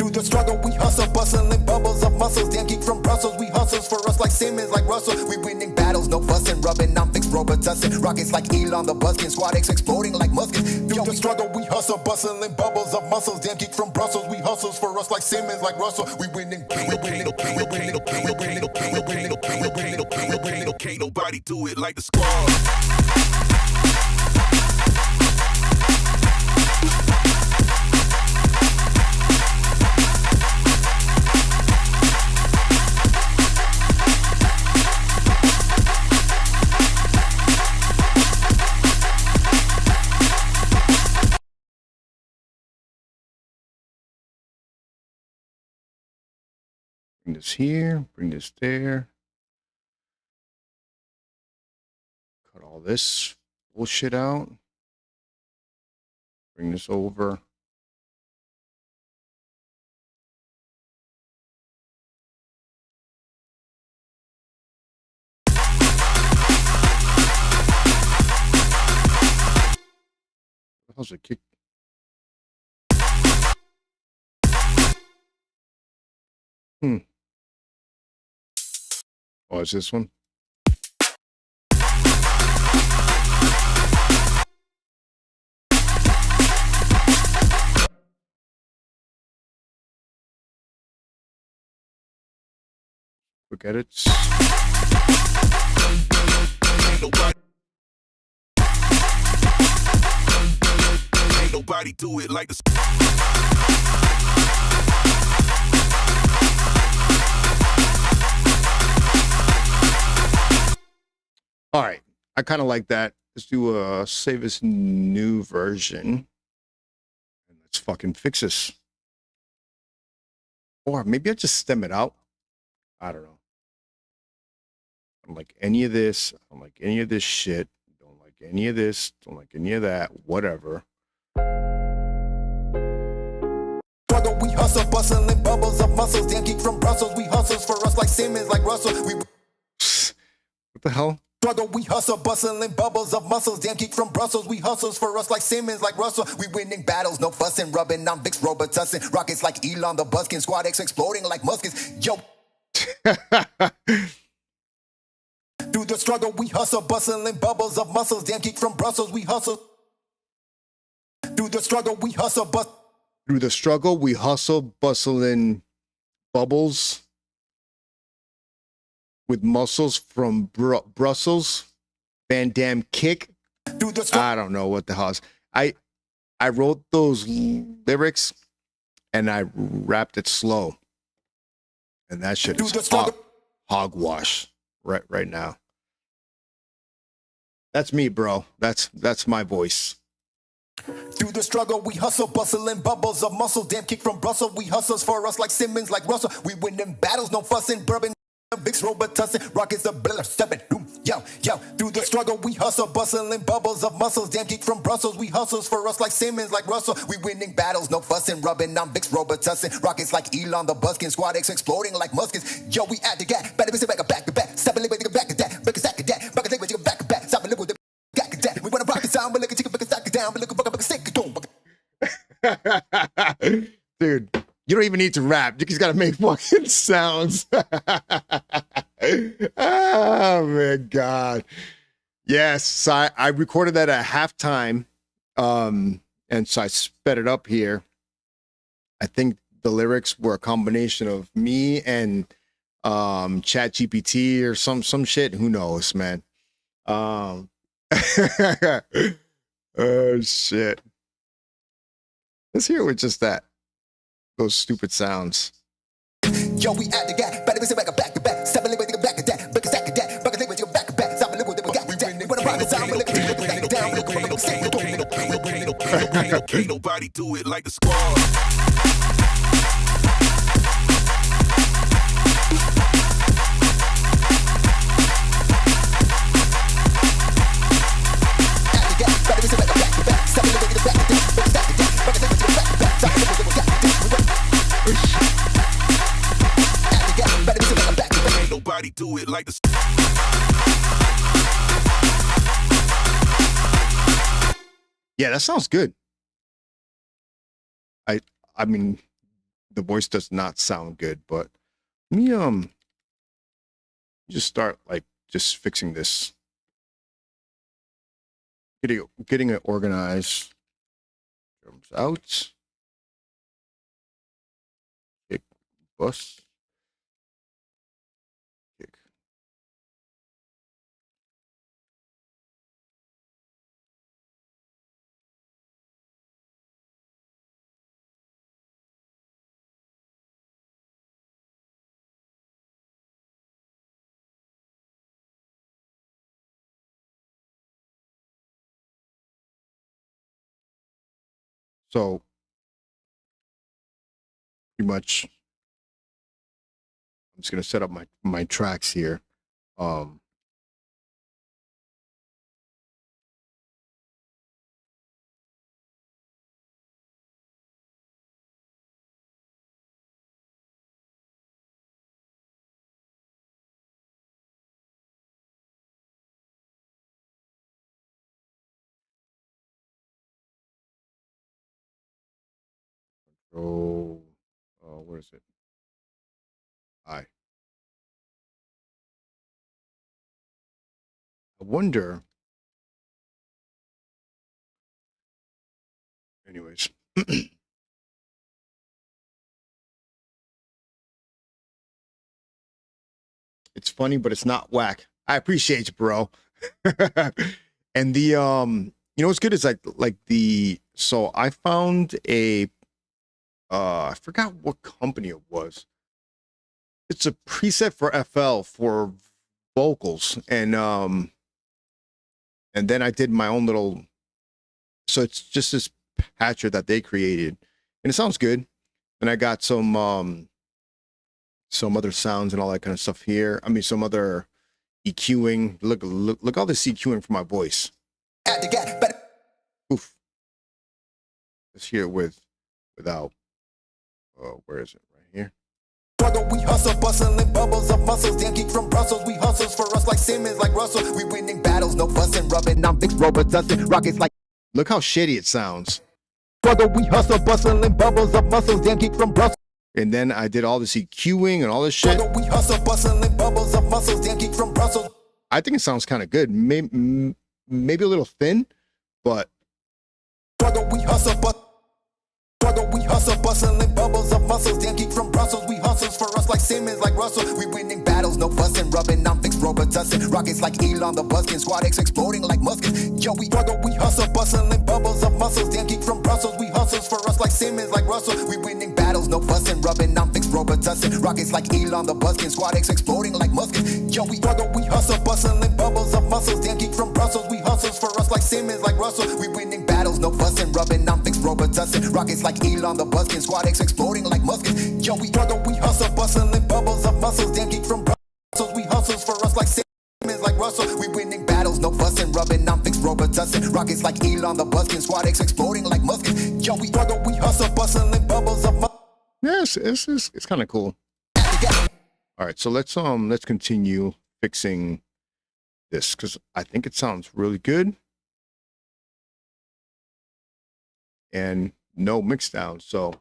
Speaker 2: through the struggle, we hustle, bustling bubbles of muscles. Damn geek from Brussels, we hustles for us like Simmons, like Russell. We winning battles, no fussing, rubbing, I'm fixed, Robitussin. Rockets like Elon, the Buskin, Squad X exploding like muskets. Through the struggle, we hustle, bustling bubbles of muscles. Damn geek from Brussels, we hustles for us like Simmons, like Russell. We winning,
Speaker 3: can't nobody do it like the Squad.
Speaker 1: Bring this here, bring this there. Cut all this bullshit out. Bring this over. What the hell's a kick? Oh, is this one? Quick edits.
Speaker 3: Ain't nobody do it like the
Speaker 1: All right. I kind of like that. Let's do a save as new version. And let's fucking fix this. Or maybe I just stem it out. I don't know. I don't like any of this. I don't like any of this shit. Don't like any of this. Don't like any of that. Whatever.
Speaker 2: Struggle, we hustle, bustling bubbles of muscles. Damn geek from Brussels, we hustles for us like Simmons, like Russell. We
Speaker 1: What the hell?
Speaker 2: struggle, we hustle, bustling bubbles of muscles. Damn geek from Brussels, we hustles for us like Simmons, like Russell. We winning battles, no fussing, rubbing on Vicks, Robitussin. Rockets like Elon the Buskin, Squad X exploding like muskets. Yo. Through the struggle, we hustle, bustling bubbles of muscles. Damn geek from Brussels, we hustle. Through the struggle, we hustle, bust.
Speaker 1: Through the struggle, we hustle, bustling bubbles with muscles from Brussels. Van Damme kick.
Speaker 2: Through the struggle.
Speaker 1: I don't know what the hell is. I wrote those lyrics and I rapped it slow. And that shit
Speaker 2: Through the
Speaker 1: is
Speaker 2: struggle.
Speaker 1: hogwash right now. That's me, bro. That's my voice.
Speaker 2: Through the struggle, we hustle, bustling bubbles of muscle. Damn kick from Brussels, we hustles for us like Simmons, like Russell. We winning battles, no fussing, bourbon, Vicks, Robitussin, rockets, the bliller, stepping, yo, yo. Through the struggle, we hustle, bustling bubbles of muscles. Damn kick from Brussels, we hustles for us like Simmons, like Russell. We winning battles, no fussing, rubbing on Vicks, Robitussin, rockets like Elon the Buskin, Squad X exploding like muskets. Yo, we at the gap, better be back to back, step a little bit back to that, back a sack of that, back a little bit back to back, stop a little bit back to that. We wanna rock the sound, we look at you, back a sack down, we look at back a stick, boom.
Speaker 1: Dude, you don't even need to rap. You just gotta make fucking sounds. Oh my god. Yes, so I recorded that at halftime. And so I sped it up here. I think the lyrics were a combination of me and Chat GPT or some shit. Who knows, man? Oh shit. Let's hear it with just that. Those stupid sounds.
Speaker 2: Yo, we at the gap, better be back to back, step a little bit back to that, back a sack of that, back a little bit back to back, stop a little bit back to that. We wanna rock the sound, we look at you, back it down, we look at back a stick, boom.
Speaker 3: Ain't nobody do it like the squad. Ain't nobody do it like the
Speaker 1: Yeah, that sounds good. I mean, the voice does not sound good, but let me just start like just fixing this. Getting it organized. Drums out. Kick, bus. Kick. So pretty much I'm just gonna set up my tracks here. Um, so, where is it? I wonder. Anyways, it's funny, but it's not whack. I appreciate you, bro. And you know what's good is so I found a I forgot what company it was. It's a preset for FL for vocals, and then I did my own little. So it's just this patcher that they created, and it sounds good. And I got some other sounds and all that kind of stuff here. I mean, some other EQing. Look all this EQing for my voice.
Speaker 2: At the gap, better.
Speaker 1: Oof. Let's hear it without. Where is it? Right here.
Speaker 2: Struggle, we hustle, bustling bubbles of muscles. Damn geek from Brussels, we hustles for us like Simmons, like Russell. We winning battles, no fussing, rubbing. I'm fixed, Robitussin, rockets like.
Speaker 1: Look how shitty it sounds.
Speaker 2: Struggle, we hustle, bustling bubbles of muscles. Damn geek from Brussels.
Speaker 1: And then I did all this EQing and all this shit.
Speaker 2: Struggle, we hustle, bustling bubbles of muscles. Damn geek from Brussels.
Speaker 1: I think it sounds kind of good. Maybe a little thin, but
Speaker 2: Struggle, we hustle, Struggle, we hustle, bustling bubbles of muscles. Damn geek from Brussels, we hustles for us like Simmons, like Russell. We winning battles, no fussing, rubbing. I'm fixed, Robitussin, rockets like Elon the Buskin, Squad X exploding like muskets. Yo, we struggle, we hustle, bustling bubbles of muscles. Damn geek from Brussels, we hustles for us like Simmons, like Russell. We winning battles, no fussing, rubbing. I'm fixed, Robitussin, rockets like Elon the Buskin, Squad X exploding like muskets. Yo, we struggle, we hustle, bustling bubbles of muscles. Damn geek from Brussels, we hustles for us like Simmons, like Russell. We winning battles, no fussing, rubbing. I'm fixed, Robitussin, rockets like Elon the Buskin, Squad X exploding like muskets. Yo, we struggle, we hustle, bustling bubbles of muscles. Damn geek from Brussels, we hustles for us like Simmons, like Russell. We winning battles, no fussing, rubbing. I'm fixed, Robitussin, rockets like Elon the Buskin, Squad X exploding like muskets. Yo, we struggle, we hustle, bustling bubbles of muscles.
Speaker 1: yes, it's kind of cool. All right, so let's continue fixing this because I think it sounds really good. And no mix down, so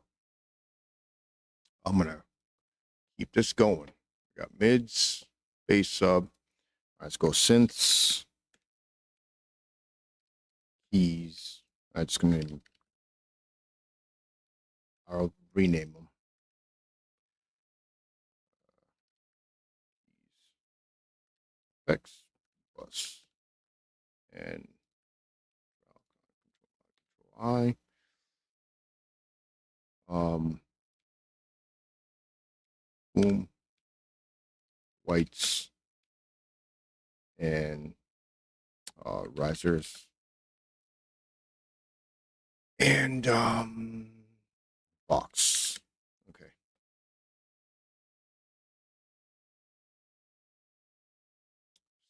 Speaker 1: I'm gonna keep this going. We got mids, bass sub. All right, let's go synths, keys. I'm just gonna I'll rename them. X plus and I. Boom, whites, and risers, and box. Okay.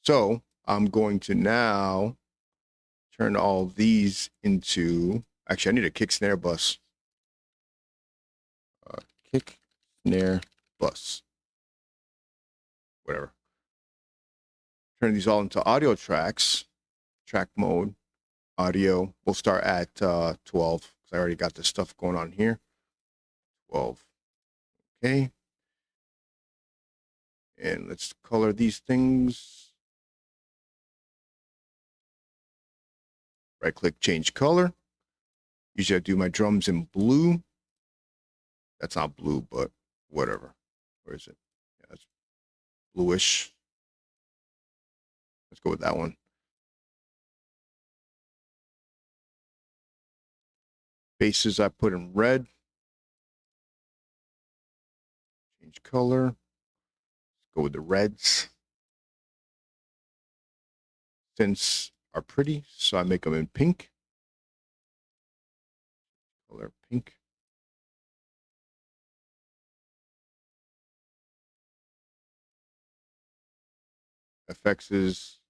Speaker 1: So I'm going to now turn all these into. Actually, I need a kick snare bus. Kick snare bus. Whatever. Turn these all into audio tracks. Track mode. Audio. We'll start at 12 because I already got this stuff going on here. 12. Okay. And let's color these things. Right click, change color. Usually I do my drums in blue. That's not blue, but whatever. Where is it? Yeah, it's bluish. Let's go with that one. Basses I put in red. Change color. Let's go with the reds. Synths are pretty, so I make them in pink. Color pink. FX's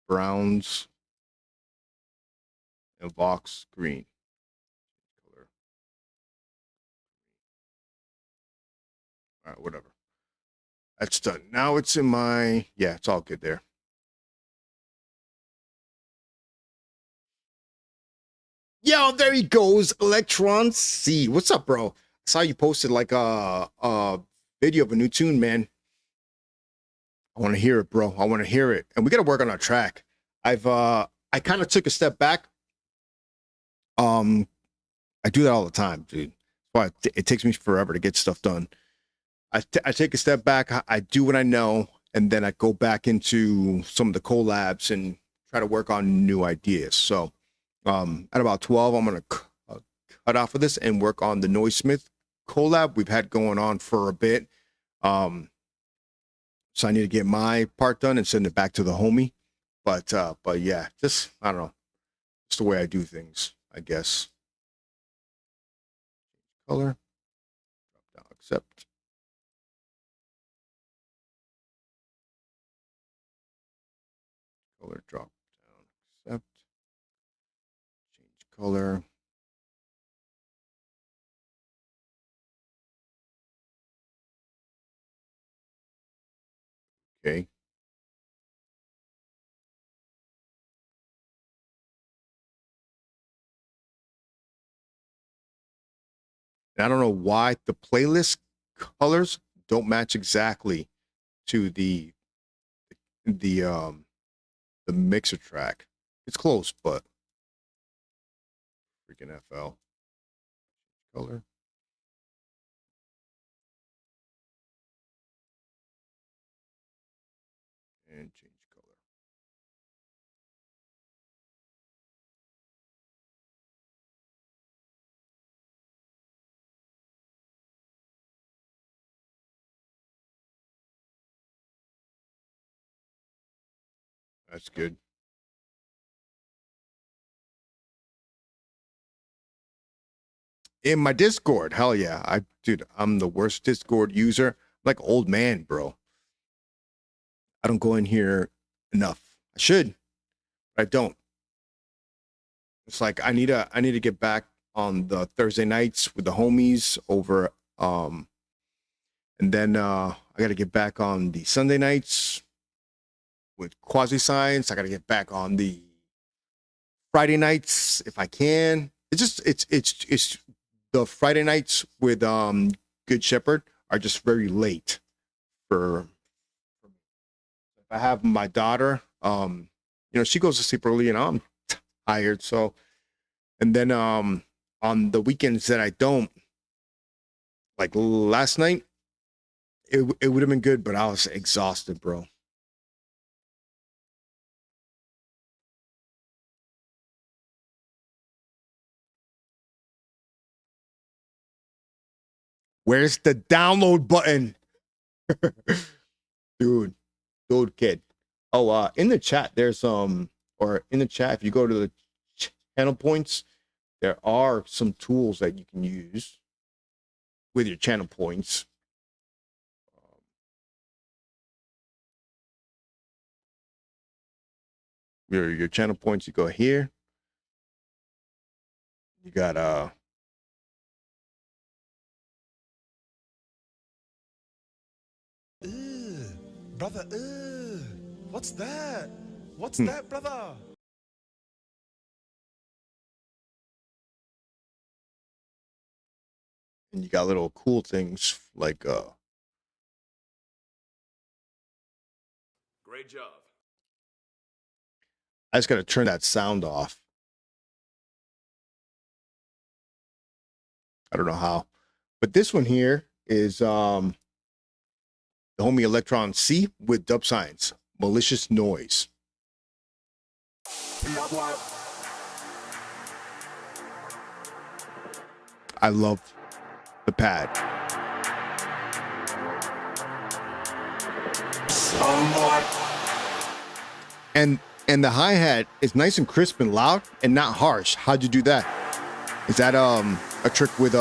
Speaker 1: browns and Vox green color. All right, whatever. That's done. Now it's in my, yeah, it's all good there. Yo, there he goes, Electron C. What's up, bro? I saw you posted like a video of a new tune, man. I want to hear it, bro. I want to hear it. And we got to work on our track. I kind of took a step back. I do that all the time, dude. That's why it takes me forever to get stuff done. I take a step back, I do what I know, and then I go back into some of the collabs and try to work on new ideas. So at about 12, I'm going to cut off of this and work on the Noisesmith collab we've had going on for a bit. So I need to get my part done and send it back to the homie. But yeah, just, I don't know. It's the way I do things, I guess. Color. Drop down, accept. Color drop down, accept, change color. Okay. And I don't know why the playlist colors don't match exactly to the mixer track. It's close, but freaking FL. Color. And change color. That's good. In my Discord, hell yeah. Dude, I'm the worst Discord user. I'm like old man, bro. I don't go in here enough. I should, but I don't. It's like I need to get back on the Thursday nights with the homies over and then I gotta get back on the Sunday nights with Quasi Science. I gotta get back on the Friday nights if I can. It's the Friday nights with Good Shepherd are just very late for me. If I have my daughter, she goes to sleep early and I'm tired. So, and then on the weekends that I don't, like last night, it would have been good, but I was exhausted, bro. Where's the download button? Dude, kid. Oh, in the chat, there's or in the chat, if you go to the channel points, there are some tools that you can use with your channel points. Your channel points, you go here. You got
Speaker 4: brother, what's that? What's that, brother?
Speaker 1: and you got little cool things like
Speaker 3: Great job.
Speaker 1: I just gotta turn that sound off. I don't know how, but this one here is the homie Electron C with Dub Science, Malicious Noise. I love the pad. And the hi-hat is nice and crisp and loud and not harsh. How'd you do that? Is that a trick with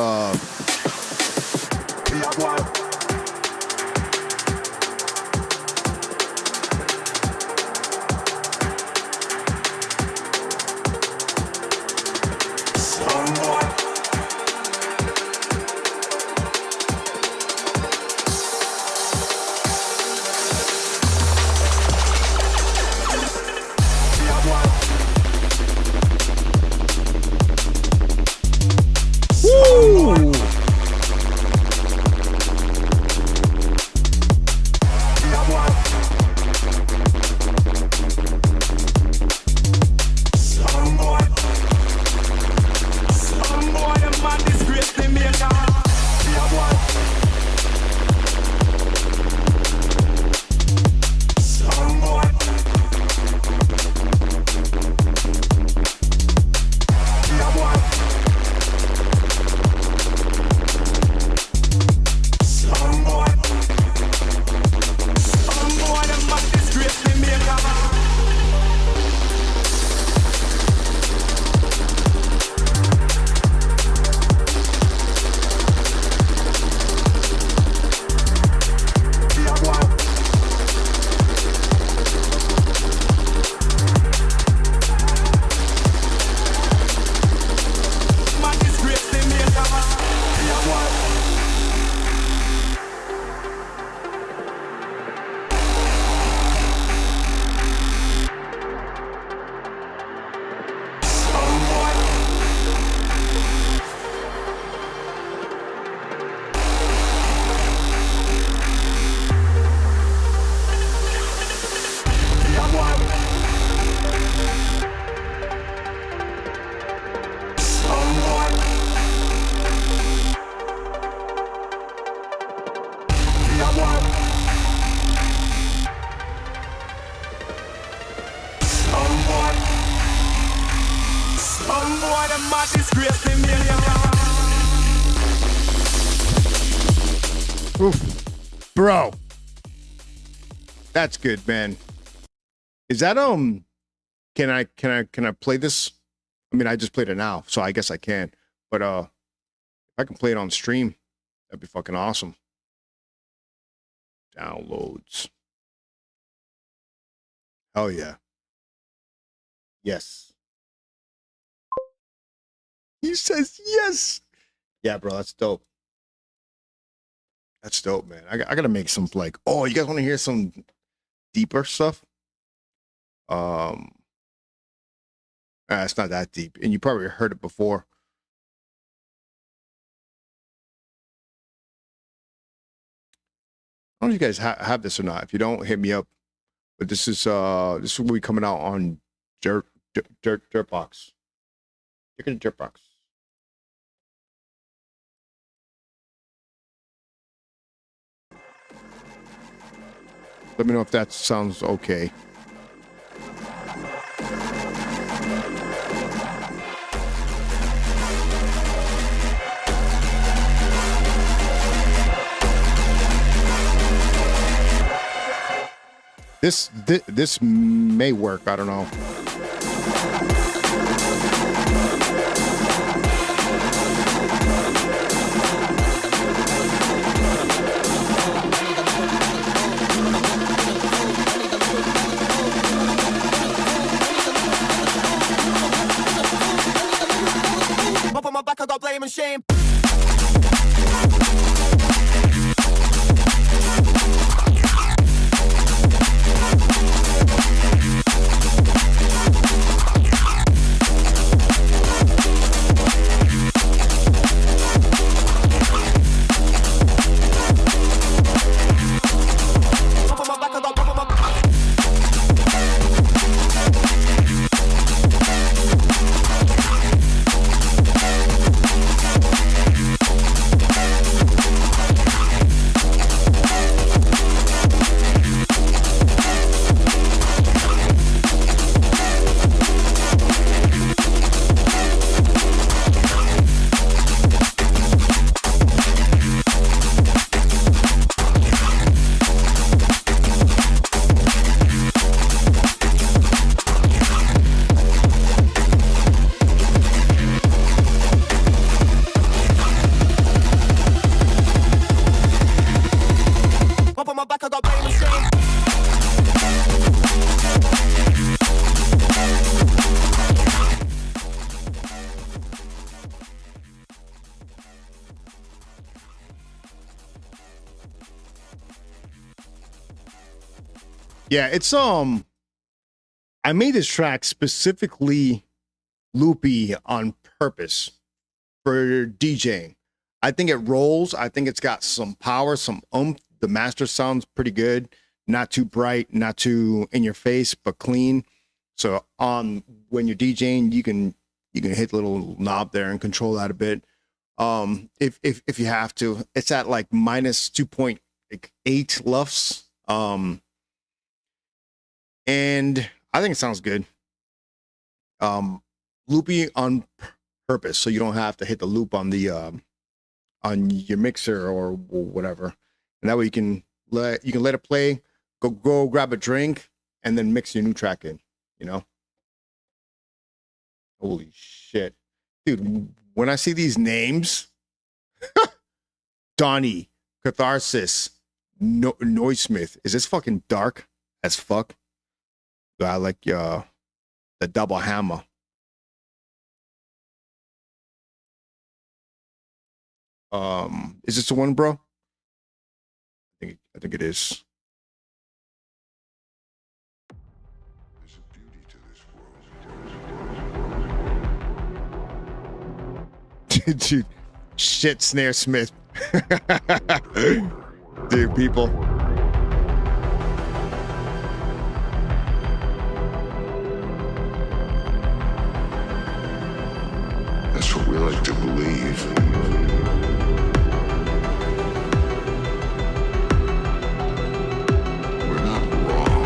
Speaker 5: boy, them mad disgracing me.
Speaker 1: Oof. Bro. That's good, man. Is that can I play this? I mean, I just played it now, so I guess I can. But if I can play it on stream, that'd be fucking awesome. Downloads. Hell yeah. Yes. He says yes. Yeah, bro, that's dope. That's dope, man. I gotta make some like. Oh, you guys want to hear some deeper stuff? It's not that deep, and you probably heard it before. I don't know if you guys have this or not. If you don't, hit me up. But this will be coming out on Dirtbox. Chicken Dirtbox. Let me know if that sounds okay. This may work. I don't know.
Speaker 5: Up on my back, I got blame and shame.
Speaker 1: Yeah, it's I made this track specifically loopy on purpose for DJing. I think it rolls. I think it's got some power, some oomph. The master sounds pretty good. Not too bright, not too in your face, but clean. So when you're DJing, you can hit the little knob there and control that a bit. If you have to. It's at like minus 2.8 LUFS. And I think it sounds good. Loopy on purpose, so you don't have to hit the loop on the on your mixer or whatever. And that way you can let it play, go grab a drink, and then mix your new track in, you know? Holy shit. Dude, when I see these names, Donnie, Catharsis, Noismith, is this fucking dark as fuck? I like the double hammer. Is this the one, bro? I think it is.
Speaker 6: There's a beauty to this world.
Speaker 1: Dude, shit, Snare Smith. Dude, people.
Speaker 6: That's what we like to believe. We're not wrong.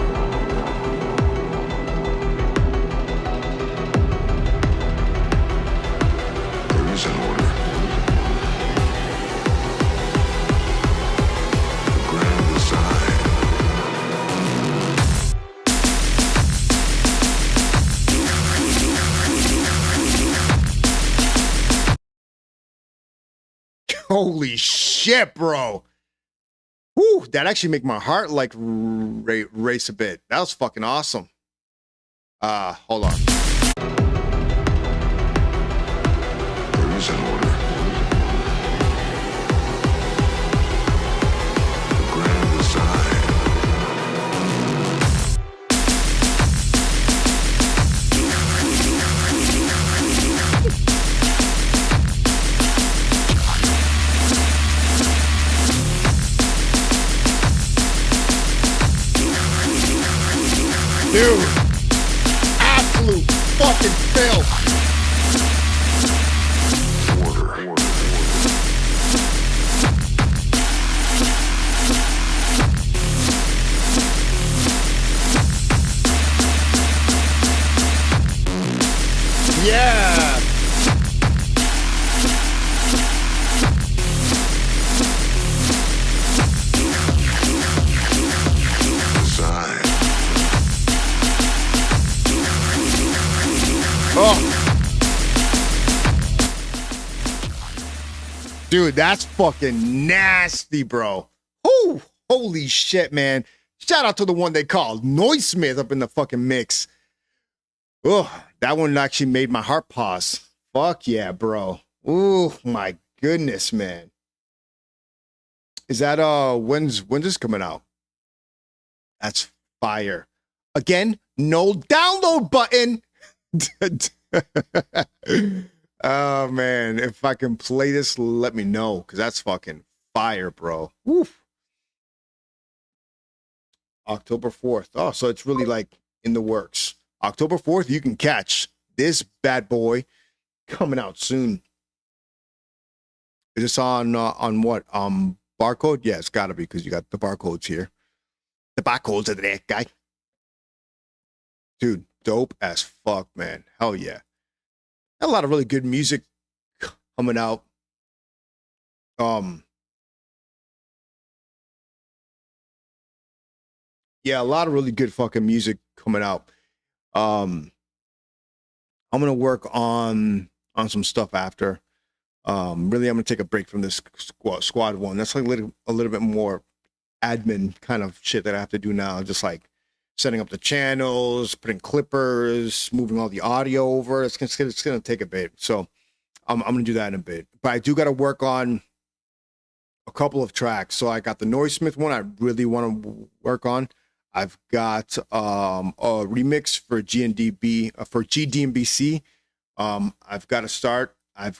Speaker 1: Holy shit, bro. Whew, that actually make my heart like race a bit. That was fucking awesome. Hold on.
Speaker 6: There is an order. The grand design.
Speaker 1: Dude, absolute fucking filth.
Speaker 6: Order.
Speaker 1: Yeah.
Speaker 6: Design.
Speaker 1: Oh. Dude, that's fucking nasty, bro. Ooh, holy shit, man. Shout out to the one they called Noismith up in the fucking mix. Oh, that one actually made my heart pause. Fuck yeah, bro. Oh my goodness, man. Is that when's this coming out? That's fire. Again, no download button. Oh man, if I can play this, let me know, because that's fucking fire, bro. Woof. October 4th. Oh, so it's really like in the works. October 4th, you can catch this bad boy coming out soon. Is this on what? Barcode? Yeah, it's gotta be, because you got the barcodes here. The barcodes are there, guy. Dude, dope as fuck, man. Hell yeah. A lot of really good music coming out. Yeah, a lot of really good fucking music coming out. I'm gonna work on some stuff after. Really, I'm gonna take a break from this squad one. That's like a little bit more admin kind of shit that I have to do now. Just like setting up the channels, putting clippers, moving all the audio over. It's gonna take a bit. So I'm gonna do that in a bit. But I do gotta work on a couple of tracks. So I got the Noismith one I really want to work on. I've got a remix for GNDB for GDMBC. I've got to start. I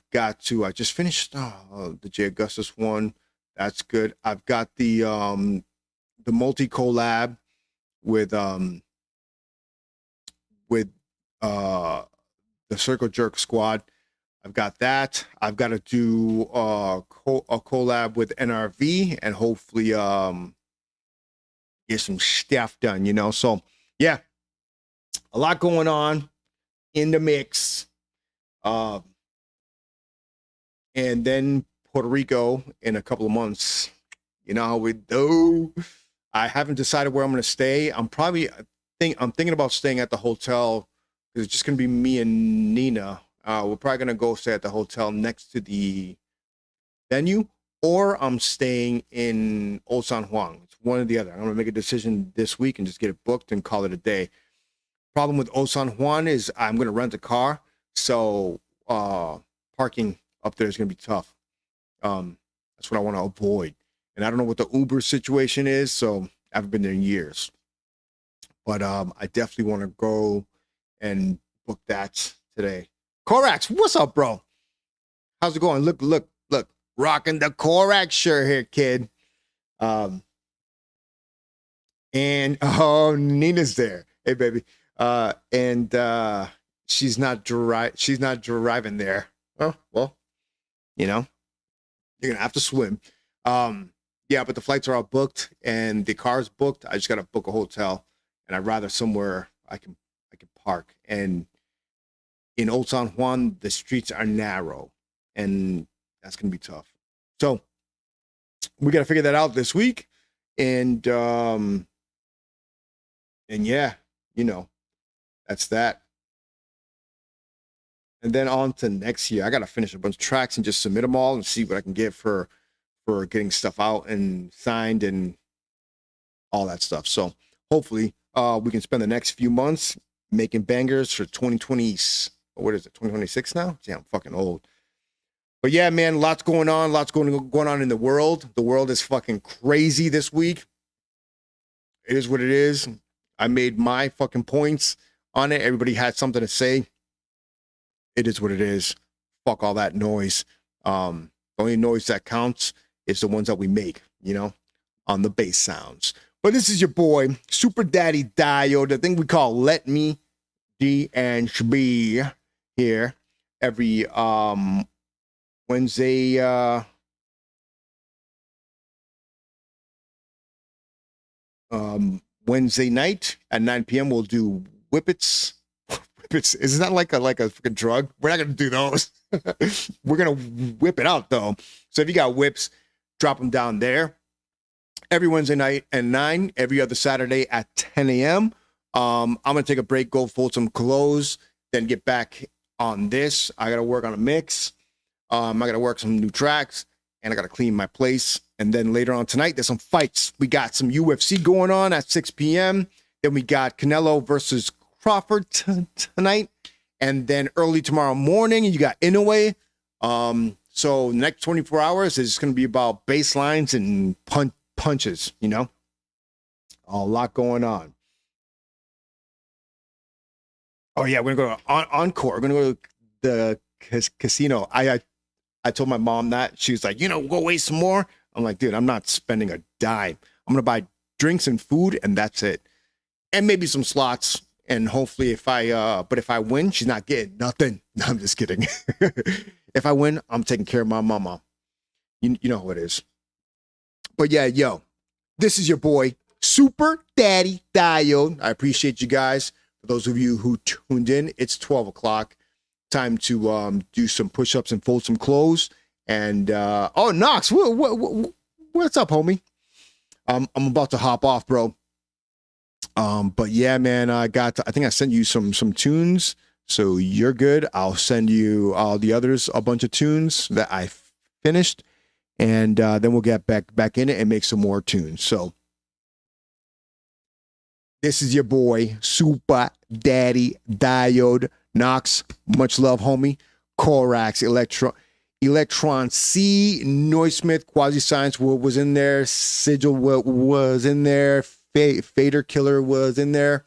Speaker 1: just finished the J Augustus one. That's good. I've got the multi collab with the Circle Jerk Squad. I've got that. I've got to do a collab with NRV and hopefully get some stuff done, you know. So yeah, a lot going on in the mix. And then Puerto Rico in a couple of months. You know how we do. I haven't decided where I'm going to stay. I'm thinking about staying at the hotel, because it's just going to be me and Nina. We're probably going to go stay at the hotel next to the venue, or I'm staying in Old San Juan. It's one or the other. I'm going to make a decision this week and just get it booked and call it a day. Problem with Old San Juan is I'm going to rent a car, so parking up there is going to be tough. That's what I want to avoid. And I don't know what the Uber situation is, so I haven't been there in years. But I definitely want to go and book that today. Korax, what's up, bro? How's it going? Look, rocking the Korax shirt here, kid. And Nina's there. Hey, baby. And she's not driving there. Oh, well, you know, you're gonna have to swim. Yeah, but the flights are all booked and the car's booked. I just gotta book a hotel, and I'd rather somewhere I can park. And in Old San Juan, the streets are narrow, and that's gonna be tough. So we gotta figure that out this week. And yeah, you know, that's that. And then on to next year. I got to finish a bunch of tracks and just submit them all and see what I can get for getting stuff out and signed and all that stuff. So hopefully we can spend the next few months making bangers for 2020. What is it? 2026 now? Yeah, I'm fucking old. But yeah, man, lots going on. Lots going on in the world. The world is fucking crazy this week. It is what it is. I made my fucking points on it. Everybody had something to say. It is what it is. Fuck all that noise. The only noise that counts is the ones that we make, on the bass sounds. But this is your boy, Super Daddy Dio, the thing we call Let Me D and Be here every Wednesday Wednesday night at 9 p.m. We'll do Whippets. Whippets. Isn't that like a freaking drug? We're not gonna do those. We're gonna whip it out though. So if you got whips, drop them down there. Every Wednesday night at 9, every other Saturday at 10 a.m. I'm gonna take a break, go fold some clothes, then get back on this. I gotta work on a mix. I gotta work some new tracks, and I gotta clean my place. And then later on tonight, there's some fights. We got some UFC going on at 6 p.m. Then we got Canelo versus Crawford tonight. And then early tomorrow morning, you got Inoue. So the next 24 hours is going to be about bass lines and punches, A lot going on. Oh, yeah, we're going to go to Encore. We're going to go to the casino. I told my mom that. She was like, go waste some more. I'm like, dude, I'm not spending a dime. I'm going to buy drinks and food, and that's it. And maybe some slots. And hopefully if I win, she's not getting nothing. No, I'm just kidding. If I win, I'm taking care of my mama. You know who it is. But yeah, yo, this is your boy, Super Daddy Dio. I appreciate you guys. For those of you who tuned in, it's 12 o'clock. Time to do some push-ups and fold some clothes. And Knox, what's up, homie? I'm about to hop off, bro. But yeah, man, I think I sent you some tunes, so you're good. I'll send you all the others a bunch of tunes that I finished, and then we'll get back in it and make some more tunes. So this is your boy, Super Daddy Diode Knox. Much love, homie. Corax, Electron C, Noismith, Quasi Science was in there, Sigil was in there, Fader Killer was in there,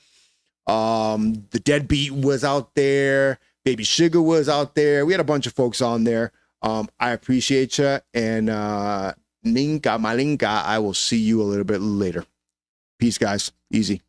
Speaker 1: the Deadbeat was out there, Baby Sugar was out there. We had a bunch of folks on there. I appreciate you, and Ninka Malinka, I will see you a little bit later. Peace, guys. Easy.